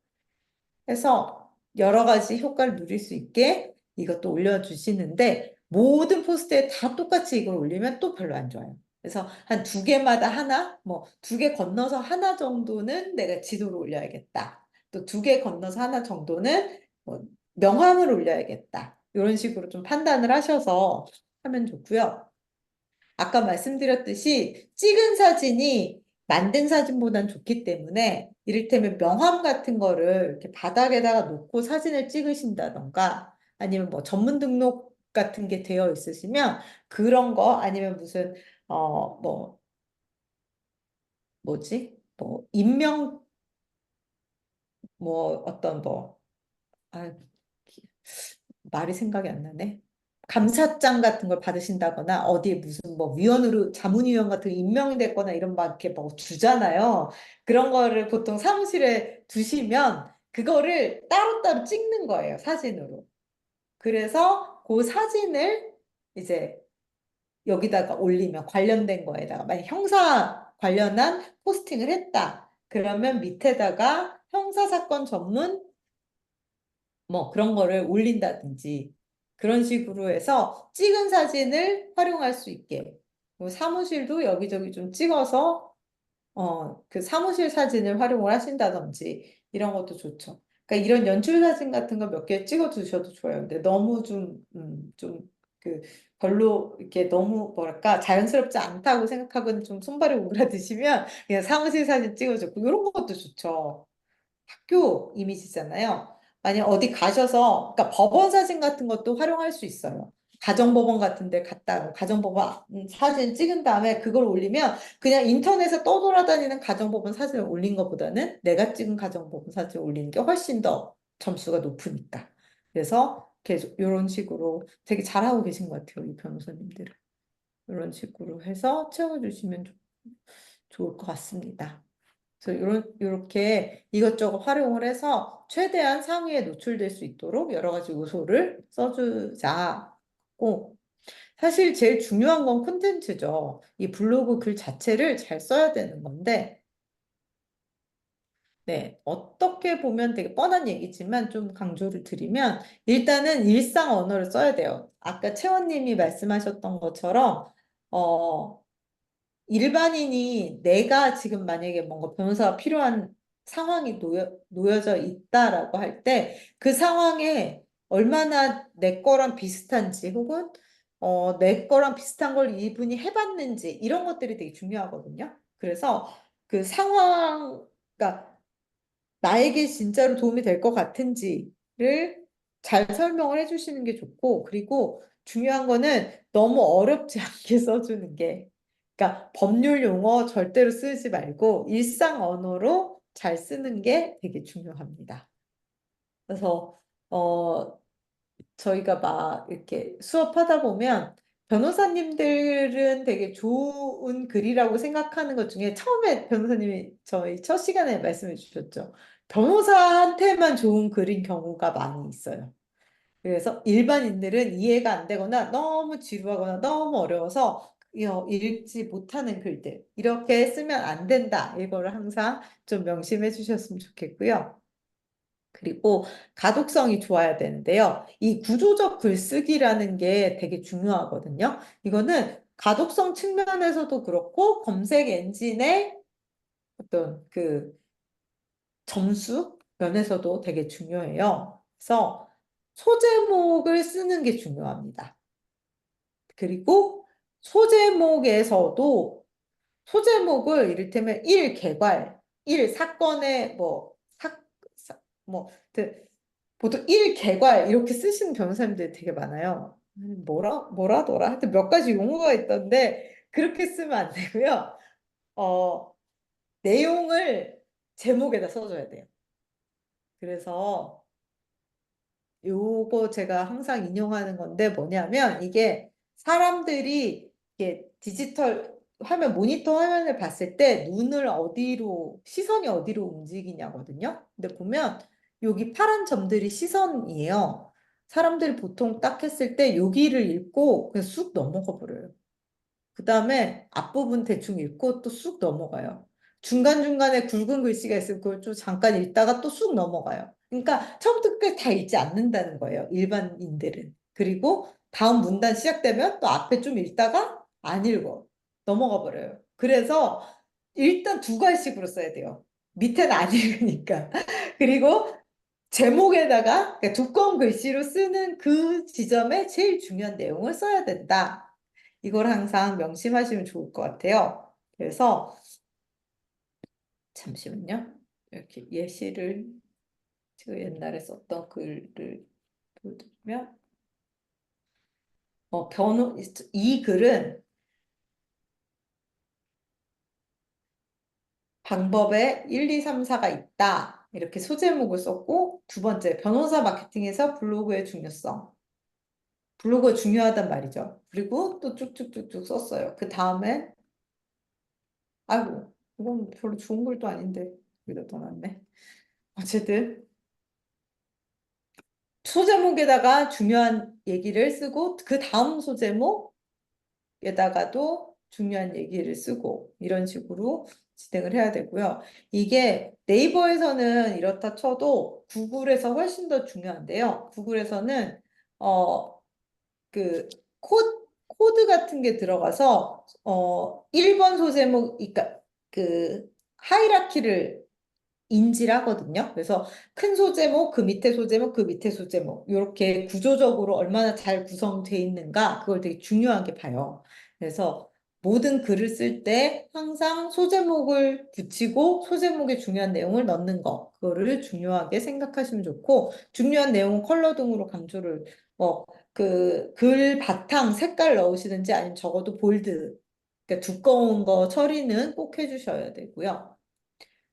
해서 여러 가지 효과를 누릴 수 있게 이것도 올려주시는데 모든 포스트에 다 똑같이 이걸 올리면 또 별로 안 좋아요. 그래서 한 두 개마다 하나, 뭐 두 개 건너서 하나 정도는 내가 지도로 올려야겠다. 또 두 개 건너서 하나 정도는 뭐 명함을 올려야겠다. 이런 식으로 좀 판단을 하셔서 하면 좋고요. 아까 말씀드렸듯이 찍은 사진이 만든 사진보단 좋기 때문에 이를테면 명함 같은 거를 이렇게 바닥에다가 놓고 사진을 찍으신다던가 아니면 뭐 전문 등록 같은 게 되어 있으시면 그런 거 아니면 무슨 뭐 뭐지? 뭐 임명 뭐 어떤 뭐 아, 말이 생각이 안 나네. 감사장 같은 걸 받으신다거나 어디에 무슨 뭐 위원으로 자문위원 같은 거 임명이 됐거나 이런 막 이렇게 뭐 주잖아요. 그런 거를 보통 사무실에 두시면 그거를 따로따로 찍는 거예요, 사진으로. 그래서 그 사진을 이제 여기다가 올리면 관련된 거에다가 만약 형사 관련한 포스팅을 했다. 그러면 밑에다가 형사사건 전문 뭐 그런 거를 올린다든지 그런 식으로 해서 찍은 사진을 활용할 수 있게 그리고 사무실도 여기저기 좀 찍어서 그 사무실 사진을 활용을 하신다든지 이런 것도 좋죠. 그러니까 이런 연출 사진 같은 거 몇 개 찍어 두셔도 좋아요. 근데 너무 그 별로 이렇게 너무 뭐랄까 자연스럽지 않다고 생각하고는 좀 손발이 오그라드시면 그냥 사무실 사진 찍어주고 이런 것도 좋죠. 학교 이미지잖아요. 만약 어디 가셔서, 그러니까 법원 사진 같은 것도 활용할 수 있어요. 가정법원 같은 데 갔다, 가정법원 사진 찍은 다음에 그걸 올리면 그냥 인터넷에 떠돌아다니는 가정법원 사진을 올린 것보다는 내가 찍은 가정법원 사진을 올리는 게 훨씬 더 점수가 높으니까. 그래서 계속 이런 식으로 되게 잘하고 계신 것 같아요, 이 변호사님들은. 이런 식으로 해서 채워주시면 좋을 것 같습니다. 그래서 이렇게 이것저것 활용을 해서 최대한 상위에 노출될 수 있도록 여러 가지 요소를 써주자고 사실 제일 중요한 건 콘텐츠죠. 이 블로그 글 자체를 잘 써야 되는 건데 네, 어떻게 보면 되게 뻔한 얘기지만 좀 강조를 드리면 일단은 일상 언어를 써야 돼요. 아까 채원님이 말씀하셨던 것처럼 어, 일반인이 내가 지금 만약에 뭔가 변호사가 필요한 상황이 놓여져 있다라고 할 때 그 상황에 얼마나 내 거랑 비슷한지 혹은 내 거랑 비슷한 걸 이분이 해봤는지 이런 것들이 되게 중요하거든요. 그래서 그 상황, 그러니까 나에게 진짜로 도움이 될 것 같은지를 잘 설명을 해주시는 게 좋고, 그리고 중요한 거는 너무 어렵지 않게 써주는 게, 그러니까 법률 용어 절대로 쓰지 말고 일상 언어로 잘 쓰는 게 되게 중요합니다. 그래서 저희가 막 이렇게 수업하다 보면 변호사님들은 되게 좋은 글이라고 생각하는 것 중에 처음에 변호사님이 저희 첫 시간에 말씀해 주셨죠. 변호사한테만 좋은 글인 경우가 많이 있어요. 그래서 일반인들은 이해가 안 되거나 너무 지루하거나 너무 어려워서 읽지 못하는 글들. 이렇게 쓰면 안 된다. 이거를 항상 좀 명심해 주셨으면 좋겠고요. 그리고 가독성이 좋아야 되는데요. 이 구조적 글쓰기라는 게 되게 중요하거든요. 이거는 가독성 측면에서도 그렇고 검색 엔진의 어떤 그 점수 면에서도 되게 중요해요. 그래서 소제목을 쓰는 게 중요합니다. 그리고 소제목에서도 소제목을 이를테면 1개괄, 1사건의 뭐, 보통 1개괄 이렇게 쓰시는 변호사님들이 되게 많아요. 뭐라더라? 하여튼 몇 가지 용어가 있던데 그렇게 쓰면 안 되고요. 어, 내용을 제목에다 써줘야 돼요. 그래서 요거 제가 항상 인용하는 건데 뭐냐면 이게 사람들이 이게 디지털 화면, 모니터 화면을 봤을 때 시선이 어디로 움직이냐거든요. 근데 보면 여기 파란 점들이 시선이에요. 사람들이 보통 딱 했을 때 여기를 읽고 그냥 쑥 넘어가 버려요. 그 다음에 앞부분 대충 읽고 또 쑥 넘어가요. 중간중간에 굵은 글씨가 있으면 그걸 좀 잠깐 읽다가 또 쑥 넘어가요. 그러니까 처음부터 끝까지 다 읽지 않는다는 거예요. 일반인들은. 그리고 다음 문단 시작되면 또 앞에 좀 읽다가 안 읽어. 넘어가 버려요. 그래서 일단 두 갈씩으로 써야 돼요. 밑에는 안 읽으니까. 그리고 제목에다가 그러니까 두꺼운 글씨로 쓰는 그 지점에 제일 중요한 내용을 써야 된다. 이걸 항상 명심하시면 좋을 것 같아요. 그래서 잠시만요. 이렇게 예시를 제가 옛날에 썼던 글을 보여드리면 이 글은 방법에 1, 2, 3, 4가 있다. 이렇게 소제목을 썼고 두 번째, 변호사 마케팅에서 블로그의 중요성. 블로그가 중요하단 말이죠. 그리고 또 쭉쭉쭉쭉 썼어요. 그 다음에 아이고 이건 별로 좋은 글도 아닌데 여기다 넣어놨네. 어쨌든 소제목에다가 중요한 얘기를 쓰고 그 다음 소제목에다가도 중요한 얘기를 쓰고 이런 식으로 진행을 해야 되고요. 이게 네이버에서는 이렇다 쳐도 구글에서 훨씬 더 중요한데요. 구글에서는 어, 그 코드 같은 게 들어가서 1번 소제목 그러니까 그 하이라키를 인지를 하거든요. 그래서 큰 소제목, 그 밑에 소제목, 그 밑에 소제목 이렇게 구조적으로 얼마나 잘 구성되어 있는가 그걸 되게 중요하게 봐요. 그래서 모든 글을 쓸 때 항상 소제목을 붙이고 소제목에 중요한 내용을 넣는 거 그거를 중요하게 생각하시면 좋고 중요한 내용은 컬러 등으로 강조를 그 글 바탕 색깔 넣으시든지 아니면 적어도 볼드 그러니까 두꺼운 거 처리는 꼭 해주셔야 되고요.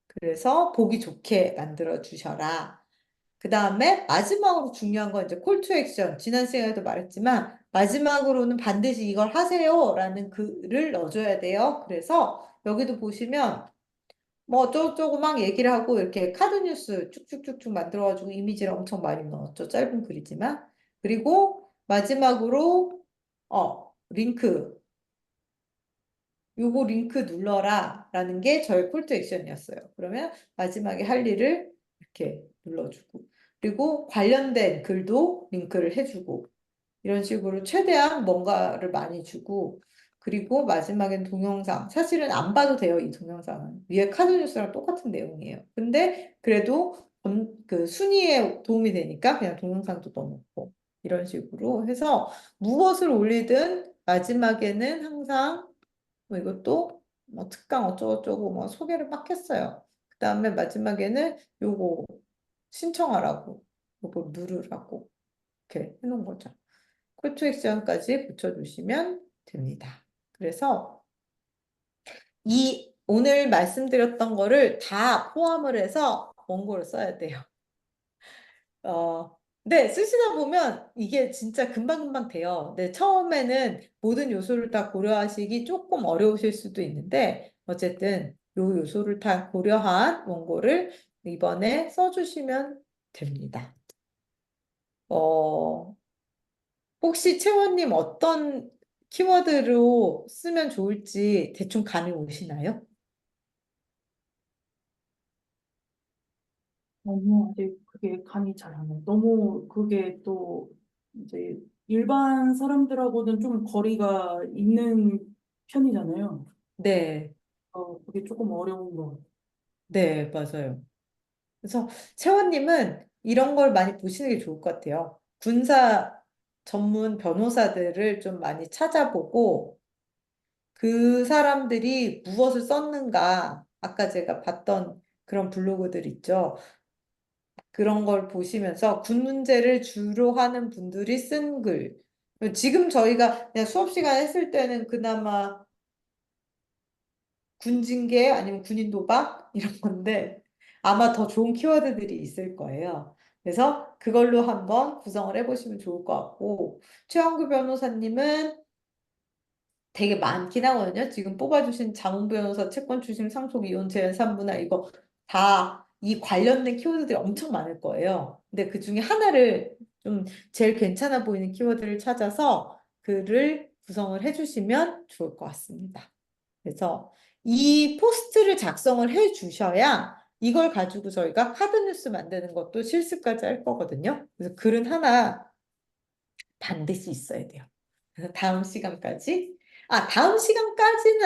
그래서 보기 좋게 만들어 주셔라. 그 다음에 마지막으로 중요한 건 이제 콜투 액션. 지난 시간에도 말했지만 마지막으로는 반드시 이걸 하세요라는 글을 넣어줘야 돼요. 그래서 여기도 보시면 뭐 어쩌고저쩌고 막 얘기를 하고 이렇게 카드 뉴스 쭉쭉쭉쭉 만들어가지고 이미지를 엄청 많이 넣었죠. 짧은 글이지만. 그리고 마지막으로 링크. 요거 링크 눌러라 라는 게 저의 콜투 액션이었어요. 그러면 마지막에 할 일을 이렇게 눌러주고 그리고 관련된 글도 링크를 해주고 이런 식으로 최대한 뭔가를 많이 주고 그리고 마지막엔 동영상 사실은 안 봐도 돼요. 이 동영상은 위에 카드 뉴스랑 똑같은 내용이에요. 근데 그래도 그 순위에 도움이 되니까 그냥 동영상도 넣어놓고 이런 식으로 해서 무엇을 올리든 마지막에는 항상 뭐 이것도 뭐 특강 어쩌고저쩌고 뭐 소개를 막 했어요. 그 다음에 마지막에는 요거 신청하라고 요거 누르라고 이렇게 해놓은 거죠. 콜 투 액션까지 붙여주시면 됩니다. 그래서 이 오늘 말씀드렸던 거를 다 포함을 해서 원고를 써야 돼요. 네, 쓰시다 보면 이게 진짜 금방금방 돼요. 네, 처음에는 모든 요소를 다 고려하시기 조금 어려우실 수도 있는데, 어쨌든 요 요소를 다 고려한 원고를 이번에 써주시면 됩니다. 어, 혹시 채원님 어떤 키워드로 쓰면 좋을지 대충 감이 오시나요? 너무 아직 그게 감이 잘 안 와요. 너무 그게 또 이제 일반 사람들하고는 좀 거리가 있는 편이잖아요. 네, 그게 조금 어려운 것 같아요. 네, 맞아요. 그래서 채원님은 이런 걸 많이 보시는 게 좋을 것 같아요. 군사 전문 변호사들을 좀 많이 찾아보고 그 사람들이 무엇을 썼는가, 아까 제가 봤던 그런 블로그들 있죠. 그런 걸 보시면서 군 문제를 주로 하는 분들이 쓴 글. 지금 저희가 그냥 수업 시간 했을 때는 그나마 군징계 아니면 군인 도박 이런 건데 아마 더 좋은 키워드들이 있을 거예요. 그래서 그걸로 한번 구성을 해보시면 좋을 것 같고 최영구 변호사님은 되게 많긴 하거든요. 지금 뽑아주신 장훈 변호사 채권 추심 상속 이혼 제한 3부나 이거 다 이 관련된 키워드들이 엄청 많을 거예요. 근데 그 중에 하나를 좀 제일 괜찮아 보이는 키워드를 찾아서 글을 구성을 해주시면 좋을 것 같습니다. 그래서 이 포스트를 작성을 해 주셔야 이걸 가지고 저희가 카드뉴스 만드는 것도 실습까지 할 거거든요. 그래서 글은 하나 반드시 있어야 돼요. 그래서 다음 시간까지는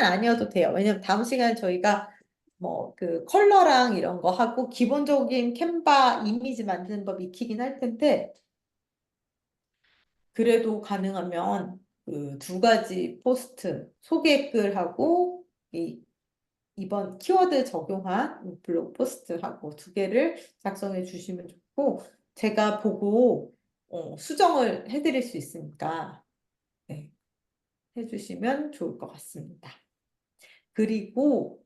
아니어도 돼요. 왜냐면 다음 시간에 저희가 뭐 그 컬러랑 이런 거 하고 기본적인 캔바 이미지 만드는 법 익히긴 할 텐데 그래도 가능하면 그 두 가지 포스트 소개글하고 이 이번 키워드 적용한 블로그 포스트하고 두 개를 작성해 주시면 좋고 제가 보고 수정을 해드릴 수 있으니까 네, 해주시면 좋을 것 같습니다. 그리고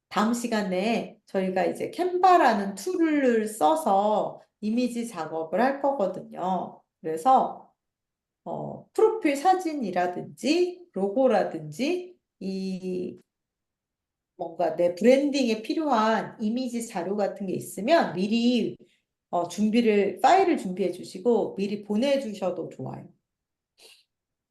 다음 시간에 저희가 이제 캔바라는 툴을 써서 이미지 작업을 할 거거든요. 그래서 프로필 사진이라든지 로고라든지 이 뭔가 내 브랜딩에 필요한 이미지 자료 같은 게 있으면 미리 파일을 준비해 주시고 미리 보내주셔도 좋아요.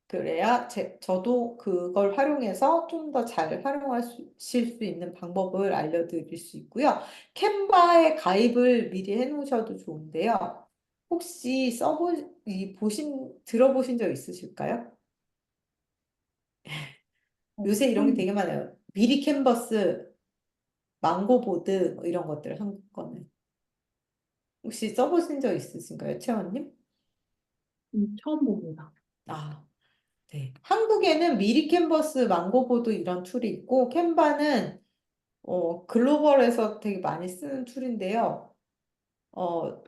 그래야 저도 그걸 활용해서 좀 더 잘 활용하실 수 있는 방법을 알려드릴 수 있고요. 캔바에 가입을 미리 해놓으셔도 좋은데요. 혹시 들어보신 적 있으실까요? 요새 이런 게 처음, 되게 많아요. 미리 캔버스, 망고보드 뭐 이런 것들 한국 거는. 혹시 써보신 적 있으신가요, 채원님? 처음 봅니다. 아, 네. 한국에는 미리 캔버스, 망고보드 이런 툴이 있고, 캔바는 글로벌에서 되게 많이 쓰는 툴인데요. 어,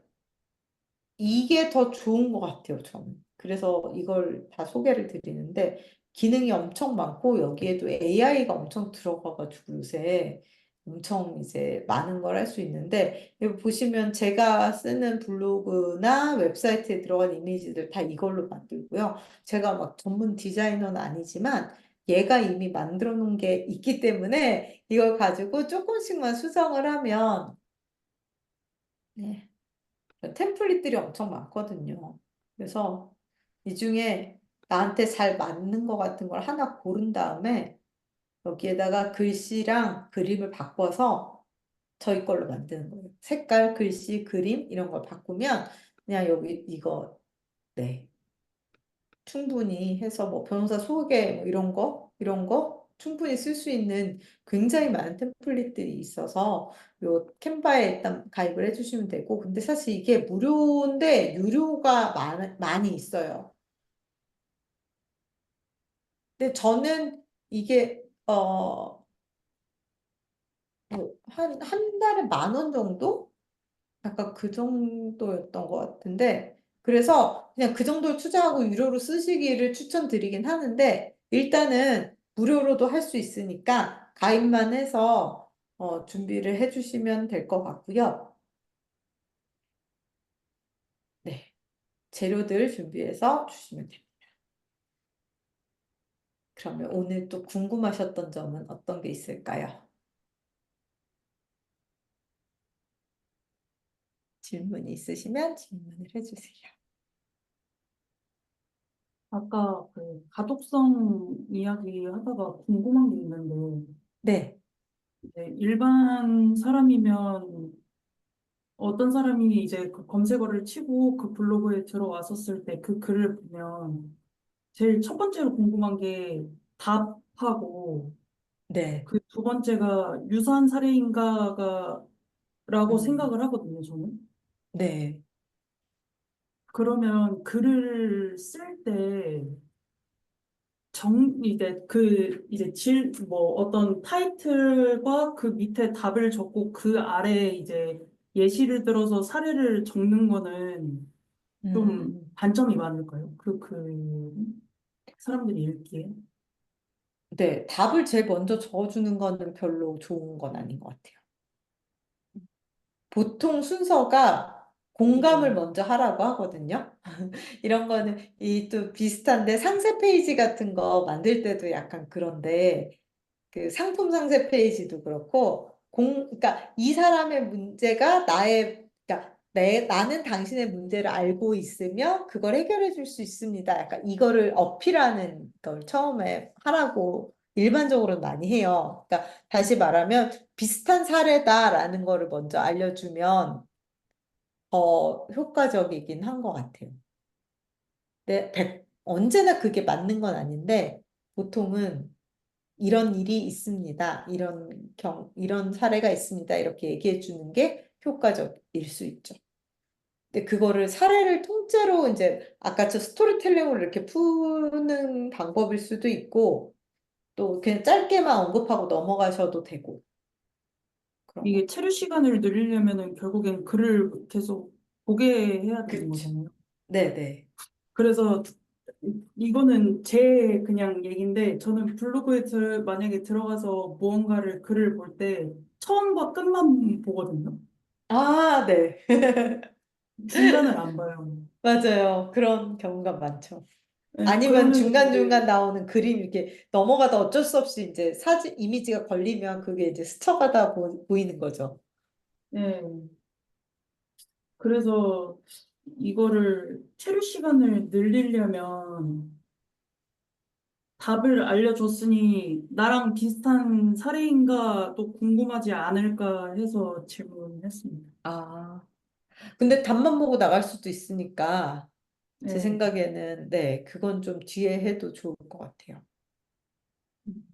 이게 더 좋은 것 같아요, 저는. 그래서 이걸 다 소개를 드리는데, 기능이 엄청 많고, 여기에도 AI가 엄청 들어가가지고 요새 엄청 이제 많은 걸 할 수 있는데, 여기 보시면 제가 쓰는 블로그나 웹사이트에 들어간 이미지들 다 이걸로 만들고요. 제가 막 전문 디자이너는 아니지만, 얘가 이미 만들어 놓은 게 있기 때문에 이걸 가지고 조금씩만 수정을 하면, 네. 템플릿들이 엄청 많거든요. 그래서 이 중에 나한테 잘 맞는 것 같은 걸 하나 고른 다음에 여기에다가 글씨랑 그림을 바꿔서 저희 걸로 만드는 거예요. 색깔, 글씨, 그림 이런 걸 바꾸면 그냥 여기 이거 네. 충분히 해서 뭐 변호사 소개 뭐 이런 거 충분히 쓸 수 있는 굉장히 많은 템플릿들이 있어서 요 캔바에 일단 가입을 해주시면 되고 근데 사실 이게 무료인데 유료가 많이 있어요. 근데 저는 이게 한 달에 10,000원 정도 약간 그 정도였던 것 같은데, 그래서 그냥 그 정도를 투자하고 유료로 쓰시기를 추천드리긴 하는데, 일단은 무료로도 할 수 있으니까 가입만 해서 준비를 해주시면 될 것 같고요. 네, 재료들 준비해서 주시면 됩니다. 그러면 오늘 또 궁금하셨던 점은 어떤 게 있을까요? 질문이 있으시면 질문을 해주세요. 아까 그 가독성 이야기 하다가 궁금한 게 있는데, 네, 이제 일반 사람이면 어떤 사람이 이제 그 검색어를 치고 그 블로그에 들어왔었을 때 그 글을 보면 제일 첫 번째로 궁금한 게 답하고 네, 그 두 번째가 유사한 사례인가가 라고 음, 생각을 하거든요, 저는. 네, 그러면 글을 쓸 때 뭐 어떤 타이틀과 그 밑에 답을 적고 그 아래 이제 예시를 들어서 사례를 적는 거는 좀 음, 단점이 많을까요? 사람들이 읽기에. 네. 답을 제일 먼저 적어주는 거는 별로 좋은 건 아닌 것 같아요. 보통 순서가 공감을 네. 먼저 하라고 하거든요. 이런 거는 이 또 비슷한데 상세 페이지 같은 거 만들 때도 약간 그런데 그 상품 상세 페이지도 그렇고 그러니까 이 사람의 문제가 그러니까 나는 당신의 문제를 알고 있으며 그걸 해결해 줄 수 있습니다. 약간 이거를 어필하는 걸 처음에 하라고 일반적으로 많이 해요. 그러니까 다시 말하면 비슷한 사례다라는 거를 먼저 알려주면 더 효과적이긴 한 것 같아요. 언제나 그게 맞는 건 아닌데 보통은 이런 일이 있습니다. 이런 사례가 있습니다. 이렇게 얘기해 주는 게 효과적일 수 있죠. 근데 그거를 사례를 통째로 이제 아까 저 스토리텔링으로 이렇게 푸는 방법일 수도 있고 또 그냥 짧게만 언급하고 넘어가셔도 되고 그런 것 이게 같아요. 체류 시간을 늘리려면은 결국엔 글을 계속 보게 해야 되는 그렇죠. 거잖아요. 네네. 그래서 이거는 제 그냥 얘기인데 저는 블로그에 만약에 들어가서 무언가를 글을 볼 때 처음과 끝만 보거든요. 아, 네. 중간을 안 봐요. 맞아요. 그런 경우가 많죠. 네, 아니면 그러면 중간중간 이제 나오는 그림 이렇게 넘어가다 어쩔 수 없이 이제 이미지가 걸리면 그게 이제 스쳐가다 보이는 거죠. 네, 그래서 이거를 체류 시간을 늘리려면 답을 알려줬으니 나랑 비슷한 사례인가 또 궁금하지 않을까 해서 질문했습니다. 아, 근데 답만 보고 나갈 수도 있으니까 제 네. 생각에는 네, 그건 좀 뒤에 해도 좋을 것 같아요. 음.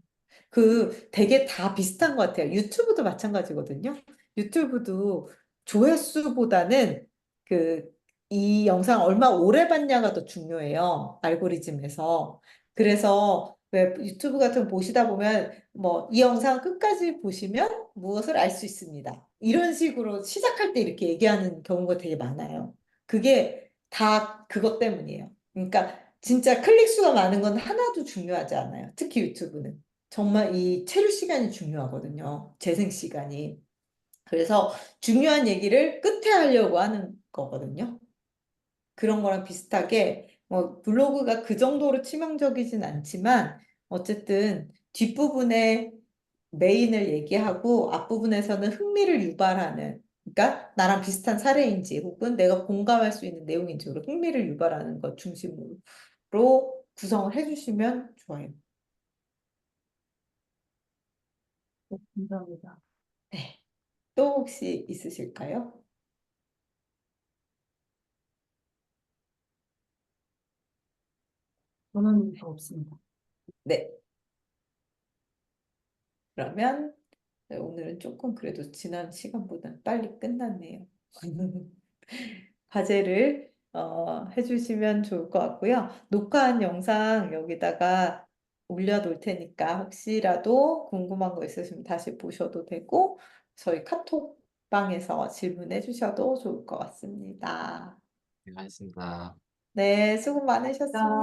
되게 다 비슷한 것 같아요. 유튜브도 마찬가지거든요. 유튜브도 조회수보다는 그, 이 영상 얼마 오래 봤냐가 더 중요해요. 알고리즘에서. 그래서 왜 유튜브 같은 거 보시다 보면 뭐 이 영상 끝까지 보시면 무엇을 알 수 있습니다. 이런 식으로 시작할 때 이렇게 얘기하는 경우가 되게 많아요. 그게 다 그것 때문이에요. 그러니까 진짜 클릭 수가 많은 건 하나도 중요하지 않아요. 특히 유튜브는. 정말 이 체류 시간이 중요하거든요. 재생 시간이. 그래서 중요한 얘기를 끝에 하려고 하는 거거든요. 그런 거랑 비슷하게 뭐 블로그가 그 정도로 치명적이진 않지만 어쨌든 뒷부분에 메인을 얘기하고 앞부분에서는 흥미를 유발하는 그러니까 나랑 비슷한 사례인지 혹은 내가 공감할 수 있는 내용인지로 흥미를 유발하는 것 중심으로 구성을 해주시면 좋아요. 감사합니다. 네. 또 혹시 있으실까요? 저는 더 없습니다. 네. 그러면 네, 오늘은 조금 그래도 지난 시간보다 빨리 끝났네요. 과제를 해주시면 좋을 것 같고요. 녹화한 영상 여기다가 올려놓을 테니까 혹시라도 궁금한 거 있으시면 다시 보셔도 되고 저희 카톡방 팟빵에서 질문해 주셔도 좋을 것 같습니다. 네, 알겠습니다. 네, 수고 많으셨습니다.